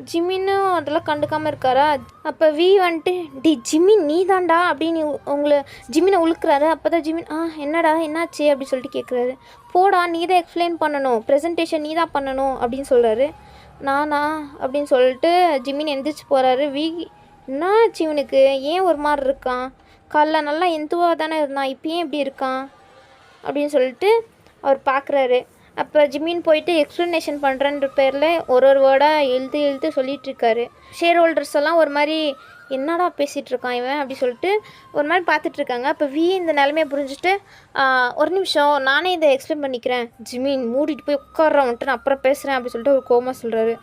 ஜிமினும் அதெல்லாம் கண்டுக்காமல் இருக்காரா. அப்போ வி வந்துட்டு டி ஜிமின் நீதான்டா அப்படின்னு உங்களை ஜிமினை உழுக்கிறாரு. அப்போ தான் ஜிமின் என்னடா என்னாச்சு அப்படின்னு சொல்லிட்டு கேட்குறாரு. போடா நீ தான் எக்ஸ்பிளைன் பண்ணணும், ப்ரெசன்டேஷன் நீ தான் பண்ணணும் அப்படின்னு சொல்கிறாரு. நானா அப்படின்னு சொல்லிட்டு ஜிமின் எந்திரிச்சு போகிறாரு. வி என்னாச்சு இவனுக்கு, ஏன் ஒரு மாதிரி இருக்கான், காலைல நல்லா எந்துவாக தானே இருந்தான், இப்போ ஏன் இப்படி இருக்கான் அப்படின்னு சொல்லிட்டு அவர் பார்க்குறாரு. அப்போ ஜிமின் போயிட்டு எக்ஸ்ப்ளனேஷன் பண்ணுறன்ற பேரில் ஒரு வேர்டாக எழுத்து சொல்லிகிட்ருக்காரு. ஷேர் ஹோல்டர்ஸ் எல்லாம் ஒரு மாதிரி என்னடா பேசிகிட்டு இருக்கான் இவன் அப்படி சொல்லிட்டு ஒரு மாதிரி பார்த்துட்ருக்காங்க. அப்போ வி இந்த நிலைமையை புரிஞ்சுட்டு ஒரு நிமிஷம் நானே இதை எக்ஸ்பிளைன் பண்ணிக்கிறேன், ஜிமின் மூடிட்டு போய் உட்கார்றான் வந்துட்டு நான் அப்புறம் பேசுகிறேன் அப்படி சொல்லிட்டு ஒரு கோமா சொல்கிறாரு.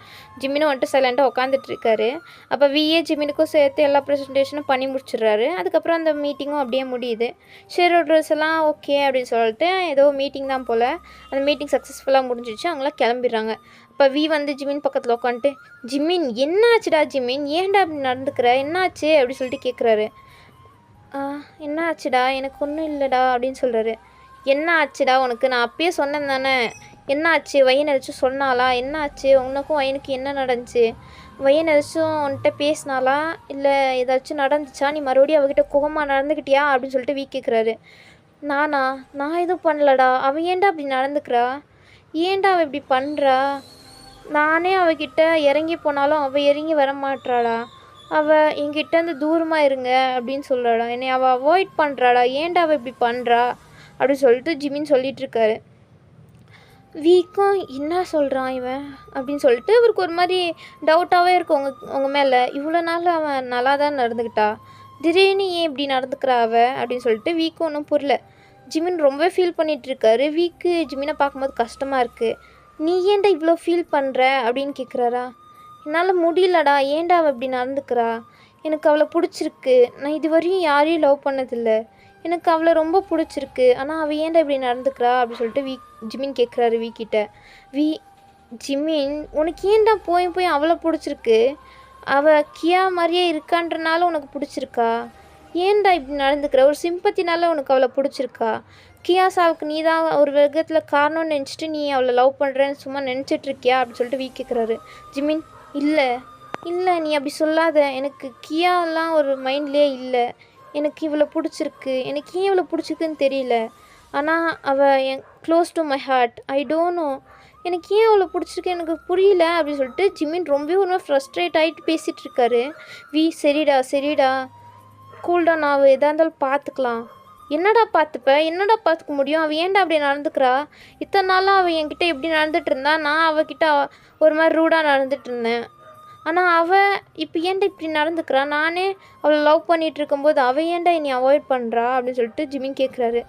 ஜிமினும் வந்துட்டு சைலண்ட்டாக உட்காந்துட்ருக்காரு. அப்போ விஏ ஜிமினுக்கும் சேர்த்து எல்லா ப்ரெசன்டேஷனும் பண்ணி முடிச்சிடுறாரு. அதுக்கப்புறம் அந்த மீட்டிங்கும் அப்படியே முடியுது. ஷேர் ஹோல்டர்ஸ் எல்லாம் ஓகே அப்படின்னு சொல்லிட்டு ஏதோ மீட்டிங் தான் போல், அந்த மீட்டிங் சக்ஸஸ்ஃபுல்லாக முடிஞ்சிச்சு, அவங்களாம் கிளம்பிடுறாங்க. இப்போ வி வந்து ஜிமின் பக்கத்தில் உட்காந்துட்டு ஜிமின் என்னாச்சுடா ஜிமின், ஏன்டா அப்படி நடந்துக்கிற, என்னாச்சு அப்படி சொல்லிட்டு கேட்குறாரு. என்ன ஆச்சுடா, எனக்கு ஒன்றும் இல்லைடா அப்படின்னு சொல்கிறாரு. என்ன ஆச்சுடா உனக்கு, நான் அப்பயே சொன்னேன் தானே, என்ன ஆச்சு, வயன் ஏதாச்சும் சொன்னாலா, என்ன ஆச்சு உனக்கும் வயனுக்கு என்ன நடந்துச்சு, வயன் ஏதாச்சும் உன்கிட்ட பேசினாலா இல்லை ஏதாச்சும் நடந்துச்சா, நீ மறுபடியும் அவகிட்ட கோவமாக நடந்துக்கிட்டியா அப்படின்னு சொல்லிட்டு வீ கேட்குறாரு. நான் எதுவும் பண்ணலடா, அவள் ஏன்டா அப்படி நடந்துக்கிறா, ஏன்டா அவள் இப்படி பண்ணுறா, நானே அவகிட்ட இறங்கி போனாலும் அவள் இறங்கி வர மாட்டாளா, அவள் என்கிட்டேருந்து தூரமாக இருங்க அப்படின்னு சொல்கிறாடா, என்னை அவள் அவாய்ட் பண்ணுறாடா, ஏன்டா அவள் இப்படி பண்ணுறா அப்படின்னு சொல்லிட்டு ஜிமின் சொல்லிகிட்ருக்காரு. வீக்கும் என்ன சொல்கிறான் இவன் அப்படின்னு சொல்லிட்டு இவருக்கு ஒரு மாதிரி டவுட்டாகவே இருக்கும் உங்கள் மேலே. இவ்வளோ நாள் அவன் நல்லா தான் நடந்துக்கிட்டா, திடீர்னு ஏன் இப்படி நடந்துக்கிறா அப்படின்னு சொல்லிட்டு வீக்கும் ஒன்றும் புரியல. ஜிமின் ரொம்ப ஃபீல் பண்ணிகிட்ருக்காரு. வீக்கு ஜிமினை பார்க்கும்போது கஷ்டமாக இருக்குது. நீ ஏன்டா இவ்வளோ ஃபீல் பண்ணுற அப்படின்னு கேட்குறாரா. என்னால் முடியலடா, ஏன்டா அவள் இப்படி நடந்துக்கிறா, எனக்கு அவளை பிடிச்சிருக்கு, நான் இது வரையும் யாரையும் லவ் பண்ணதில்லை, எனக்கு அவளை ரொம்ப பிடிச்சிருக்கு, ஆனால் அவள் ஏன்டா இப்படி நடந்துக்கிறா அப்படின்னு சொல்லிட்டு ஜிமின் கேட்குறாரு வீக்கிட்ட. ஜிமின் உனக்கு ஏன்டா போய் அவளை பிடிச்சிருக்கு, அவள் கியா மாதிரியே இருக்கான்றனால உனக்கு பிடிச்சிருக்கா, ஏன்டா இப்படி நடந்துக்கிற, ஒரு சிம்பத்தினால உனக்கு அவளை பிடிச்சிருக்கா, கியா சாவுக்கு நீ தான் ஒரு விதத்தில் காரணம்னு நினச்சிட்டு நீ அவளை லவ் பண்ணுறேன்னு சும்மா நினச்சிட்ருக்கியா அப்படின்னு சொல்லிட்டு கேட்குறாரு. ஜிமின் இல்லை நீ அப்படி சொல்லாத, எனக்கு கியாலாம் ஒரு மைண்ட்லேயே இல்லை, எனக்கு இவ்வளோ பிடிச்சிருக்கு, எனக்கு ஏன் இவ்வளோ பிடிச்சிருக்குன்னு தெரியல, ஆனால் அவள் என் close to my heart, I don't know, எனக்கு ஏன் அவ்வளோ பிடிச்சிருக்கு எனக்கு புரியல அப்படின்னு சொல்லிட்டு ஜிமின் ரொம்ப ஒரு மாதிரி ஃப்ரஸ்ட்ரேட் ஆகிட்டு பேசிகிட்டு இருக்காரு. சரிடா கூல்டா, நான் எதாக இருந்தாலும் பார்த்துக்கலாம். என்னடா பார்த்துக்க முடியும், அவள் ஏன்டா அப்படி நடந்துக்கிறா, இத்தனை நாளாக அவள் என்கிட்ட எப்படி நடந்துகிட்டு இருந்தா, நான் அவகிட்ட ஒரு மாதிரி ரூடாக நடந்துகிட்டு இருந்தேன், ஆனால் அவள் இப்போ ஏன்டா இப்படி நடந்துக்கிறா, நானே அவளை லவ் பண்ணிகிட்டு இருக்கும்போது அவள் ஏன்டா என்னை அவாய்ட் பண்ணுறா அப்படின்னு சொல்லிட்டு ஜிமின் கேட்குறாரு.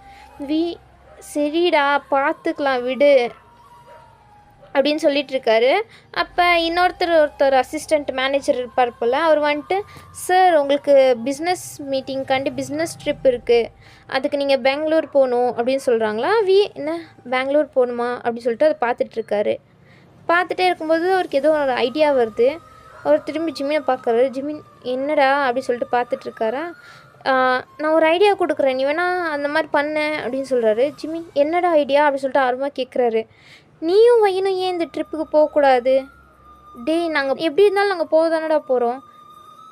சரிடா பார்த்துக்கலாம் விடு அப்படின்னு சொல்லிகிட்ருக்காரு. அப்போ ஒருத்தர் அசிஸ்டண்ட் மேனேஜர் இருப்பார் போல். அவர் வந்துட்டு, சார் உங்களுக்கு பிஸ்னஸ் மீட்டிங்காண்டி பிஸ்னஸ் ட்ரிப் இருக்குது, அதுக்கு நீங்கள் பெங்களூர் போகணும் அப்படின்னு சொல்கிறாங்களா. என்ன பெங்களூர் போகணுமா அப்படின்னு சொல்லிட்டு அதை பார்த்துட்டே இருக்கும்போது அவருக்கு ஏதோ ஒரு ஐடியா வருது. அவர் திரும்பி ஜிமினை பார்க்குறாரு. ஜிமின் என்னடா அப்படின்னு சொல்லிட்டு பார்த்துட்ருக்காரா. நான் ஒரு ஐடியா கொடுக்குறேன், நீ வேணா அந்த மாதிரி பண்ண அப்படின்னு சொல்கிறாரு. ஜிமின் என்னடா ஐடியா அப்படின்னு சொல்லிட்டு ஆர்வமாக கேட்குறாரு. நீயும் வையனும் ஏன் இந்த ட்ரிப்புக்கு போகக்கூடாது, நாங்கள் எப்படி இருந்தாலும் நாங்கள் போக தானடா போகிறோம்.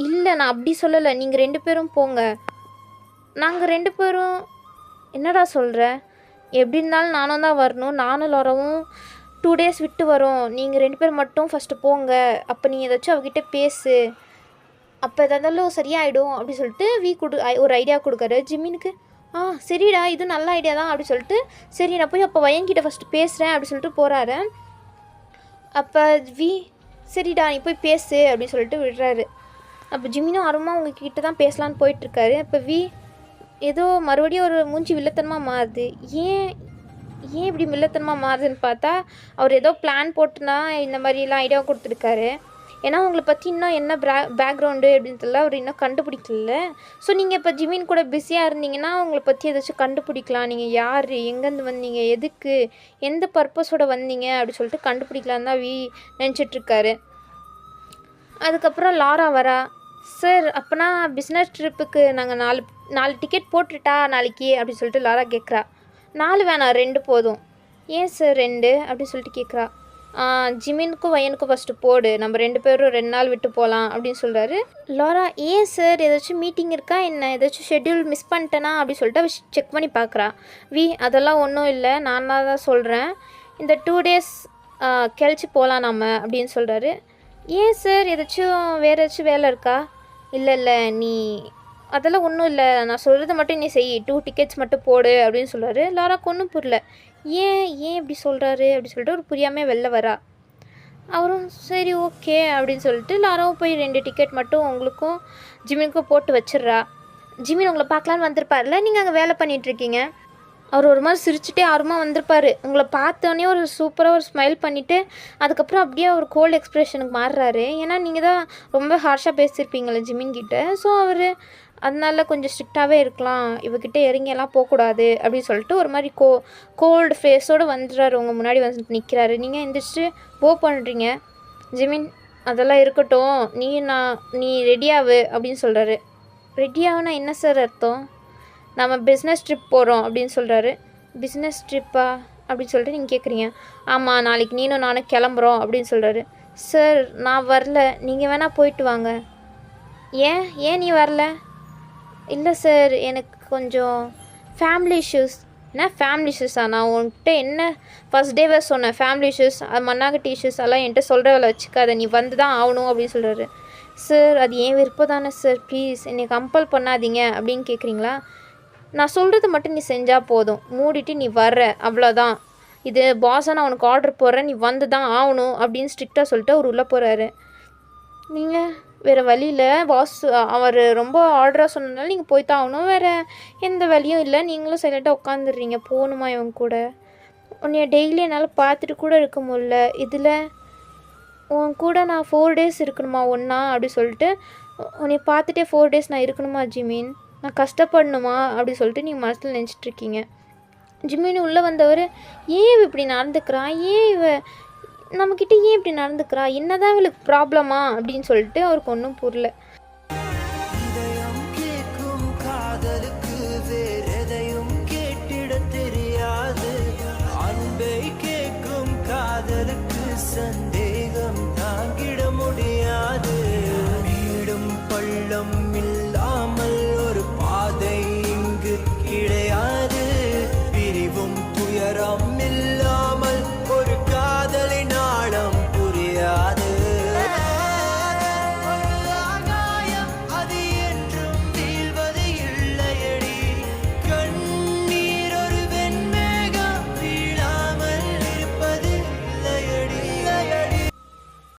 இல்லை நான் அப்படி சொல்லலை, நீங்கள் 2 பேரும் போங்க. நாங்கள் 2 பேரும் என்னடா சொல்கிற, எப்படி இருந்தாலும் நானும் தான் வரணும், நானும் வரவும் 2 days விட்டு வரோம், நீங்கள் 2 பேர் மட்டும் ஃபஸ்ட்டு போங்க, அப்போ நீங்கள் ஏதாச்சும் அவகிட்ட பேசு, அப்போ எதாக இருந்தாலும் சரியாயிடும் அப்படி சொல்லிட்டு ஒரு ஐடியா கொடுக்காரு ஜிமினுக்கு. சரிடா இது நல்ல ஐடியா தான் அப்படி சொல்லிட்டு, சரி நான் போய் அப்போ வயன்கிட்ட ஃபஸ்ட்டு பேசுகிறேன் அப்படி சொல்லிட்டு போகிறாரு. அப்போ சரிடா நீ போய் பேசு அப்படின்னு சொல்லிட்டு விடுறாரு. அப்போ ஜிமினும் ஆர்வமாக உங்ககிட்ட தான் பேசலான்னு போயிட்டுருக்காரு. அப்போ ஏதோ மறுபடியும் ஒரு மூஞ்சி வில்லத்தனமாக மாறுது. ஏன் இப்படி வில்லத்தனமாக மாறுதுன்னு பார்த்தா, அவர் ஏதோ பிளான் போட்டுனா இந்த மாதிரிலாம் ஐடியா கொடுத்துருக்காரு. ஏன்னா உங்களை பற்றி இன்னும் என்ன பேக்ரவுண்டு அப்படின்றதுல அவர் இன்னும் கண்டுபிடிக்கல. ஸோ நீங்கள் இப்போ ஜிமின் கூட பிஸியாக இருந்தீங்கன்னா உங்களை பற்றி ஏதாச்சும் கண்டுபிடிக்கலாம், நீங்கள் யார், எங்கேருந்து வந்தீங்க, எதுக்கு, எந்த பர்பஸோடு வந்தீங்க அப்படி சொல்லிட்டு கண்டுபிடிக்கலான்னு தான் நினச்சிட்ருக்காரு. அதுக்கப்புறம் லாரா வரா. சார் அப்போனா பிஸ்னஸ் ட்ரிப்புக்கு நாங்கள் 4 டிக்கெட் போட்டுட்டா நாளைக்கு அப்படி சொல்லிட்டு லாரா கேட்குறா. 4 வேணாம் 2 போதும். ஏன் சார் 2 அப்படி சொல்லிட்டு கேட்குறா. ஜிமினுக்கும் வயனுக்கும் ஃபஸ்ட்டு போடு, நம்ம 2 பேரும் 2 நாள் விட்டு போகலாம் அப்படின்னு சொல்கிறாரு. லாரா ஏன் சார் ஏதாச்சும் மீட்டிங் இருக்கா என்ன, ஏதாச்சும் ஷெட்யூல் மிஸ் பண்ணிட்டேனா அப்படி சொல்லிட்டு அவள் செக் பண்ணி பார்க்குறா. அதெல்லாம் ஒன்றும் இல்லை, நான் தான் சொல்கிறேன், இந்த 2 days கழிச்சு போகலாம் நம்ம அப்படின்னு சொல்கிறாரு. ஏன் சார் ஏதாச்சும் வேறு ஏதாச்சும் வேலை இருக்கா. இல்லை நீ அதெல்லாம் ஒன்றும் இல்லை, நான் சொல்கிறது மட்டும் நீ செய், 2 tickets மட்டும் போடு அப்படின்னு சொல்கிறாரு. லாராக்கு ஒன்றும் புரியல, ஏன் இப்படி சொல்கிறாரு அப்படி சொல்லிட்டு ஒரு புரியாமல் வெளில வரா. அவரும் சரி ஓகே அப்படின்னு சொல்லிட்டு லாராவும் போய் 2 டிக்கெட் மட்டும் உங்களுக்கும் ஜிமினுக்கும் போட்டு வச்சிட்றா. ஜிமின் உங்களை பார்க்கலான்னு வந்திருப்பார்ல, நீங்கள் அங்கே வேலை பண்ணிகிட்ருக்கீங்க. அவர் ஒரு மாதிரி சிரிச்சுட்டே ஆர்வமாக வந்திருப்பார். உங்களை பார்த்தோன்னே ஒரு சூப்பராக ஒரு ஸ்மைல் பண்ணிவிட்டு அதுக்கப்புறம் அப்படியே ஒரு கோல்டு எக்ஸ்ப்ரெஷனுக்கு மாறுறாரு. ஏன்னா நீங்கள் தான் ரொம்ப ஹார்ஷாக பேசியிருப்பீங்களே ஜிமின் கிட்ட. ஸோ அவர் அதனால கொஞ்சம் ஸ்ட்ரிக்டாகவே இருக்கலாம், இவகிட்ட இறங்கியெல்லாம் போகக்கூடாது அப்படின்னு சொல்லிட்டு ஒரு மாதிரி கோல்டு ஃபேஸோடு வந்துடுறாரு. உங்கள் முன்னாடி வந்து நிற்கிறாரு. நீங்கள் எந்திரிச்சு பண்ணுறீங்க. ஜிமின் அதெல்லாம் இருக்கட்டும், நீ ரெடியாகு அப்படின்னு சொல்கிறாரு. ரெடியாகுனா என்ன சார் அர்த்தம். நம்ம பிஸ்னஸ் ட்ரிப் போகிறோம் அப்படின்னு சொல்கிறாரு. பிஸ்னஸ் ட்ரிப்பா அப்படின்னு சொல்லிட்டு நீங்கள் கேட்குறீங்க. ஆமாம் நாளைக்கு நீனும் நானும் கிளம்புறோம் அப்படின்னு சொல்கிறாரு. சார் நான் வரல, நீங்கள் வேணால் போயிட்டு வாங்க. ஏன் நீ வரல. இல்லை சார் எனக்கு கொஞ்சம் ஃபேமிலி இஷ்யூஸ். என்ன ஃபேமிலி இஷ்யூஸா, நான் உன்கிட்ட என்ன ஃபஸ்ட் டேவே சொன்னேன், ஃபேமிலி இஷ்யூஸ் அது மண்ணாகட்டி இஷ்யூஸ் எல்லாம் என்கிட்ட சொல்கிறவளை வச்சுக்காத, நீ வந்து தான் ஆகணும் அப்படின்னு சொல்கிறாரு. சார் அது ஏன் விருப்பம் தானே சார், ப்ளீஸ் என்னை கம்பல் பண்ணாதீங்க அப்படின்னு கேட்குறீங்களா. நான் சொல்கிறது மட்டும் நீ செஞ்சால் போதும், மூடிட்டு நீ வர்ற அவ்வளோதான். இது பாஸாக நான் உனக்கு ஆர்டர் போடுறேன், நீ வந்து தான் ஆகணும் அப்படின்னு ஸ்ட்ரிக்டாக சொல்லிட்டு அவர் உள்ளே போகிறாரு. நீங்கள் வேறு வழியில் பாஸ் அவர் ரொம்ப ஆர்டராக சொன்னதுனால நீங்கள் போய் தான் ஆகணும், வேறு எந்த வழியும் இல்லை. நீங்களும் சைலண்ட்டாக உட்காந்துடுறீங்க. போகணுமா இவங்க கூட? உன்னைய டெய்லி என்னால் பார்த்துட்டு கூட இருக்க முடியல, இதில் உன் கூட நான் 4 days இருக்கணுமா ஒன்றா அப்படி சொல்லிட்டு, உன்னை பார்த்துட்டே 4 days நான் இருக்கணுமா ஜிமின்? நான் கஷ்டப்படணுமா அப்படி சொல்லிட்டு நீங்கள் மனசில் நினச்சிட்ருக்கீங்க. ஜிமின் உள்ளே வந்தவர், ஏன் இவ இப்படி நடந்துக்கிறா, ஏன் இவ நம்மக்கிட்ட ஏன் இப்படி நடந்துக்கிறா, என்ன தான் இவளுக்கு ப்ராப்ளமா அப்படின்னு சொல்லிட்டு அவருக்கு ஒன்றும் புரியல. இதயம் கேட்கும் காதலுக்கு வேறெதையும் கேட்டிட தெரியாது, அன்பை கேட்கும் காதலுக்கு சந்தே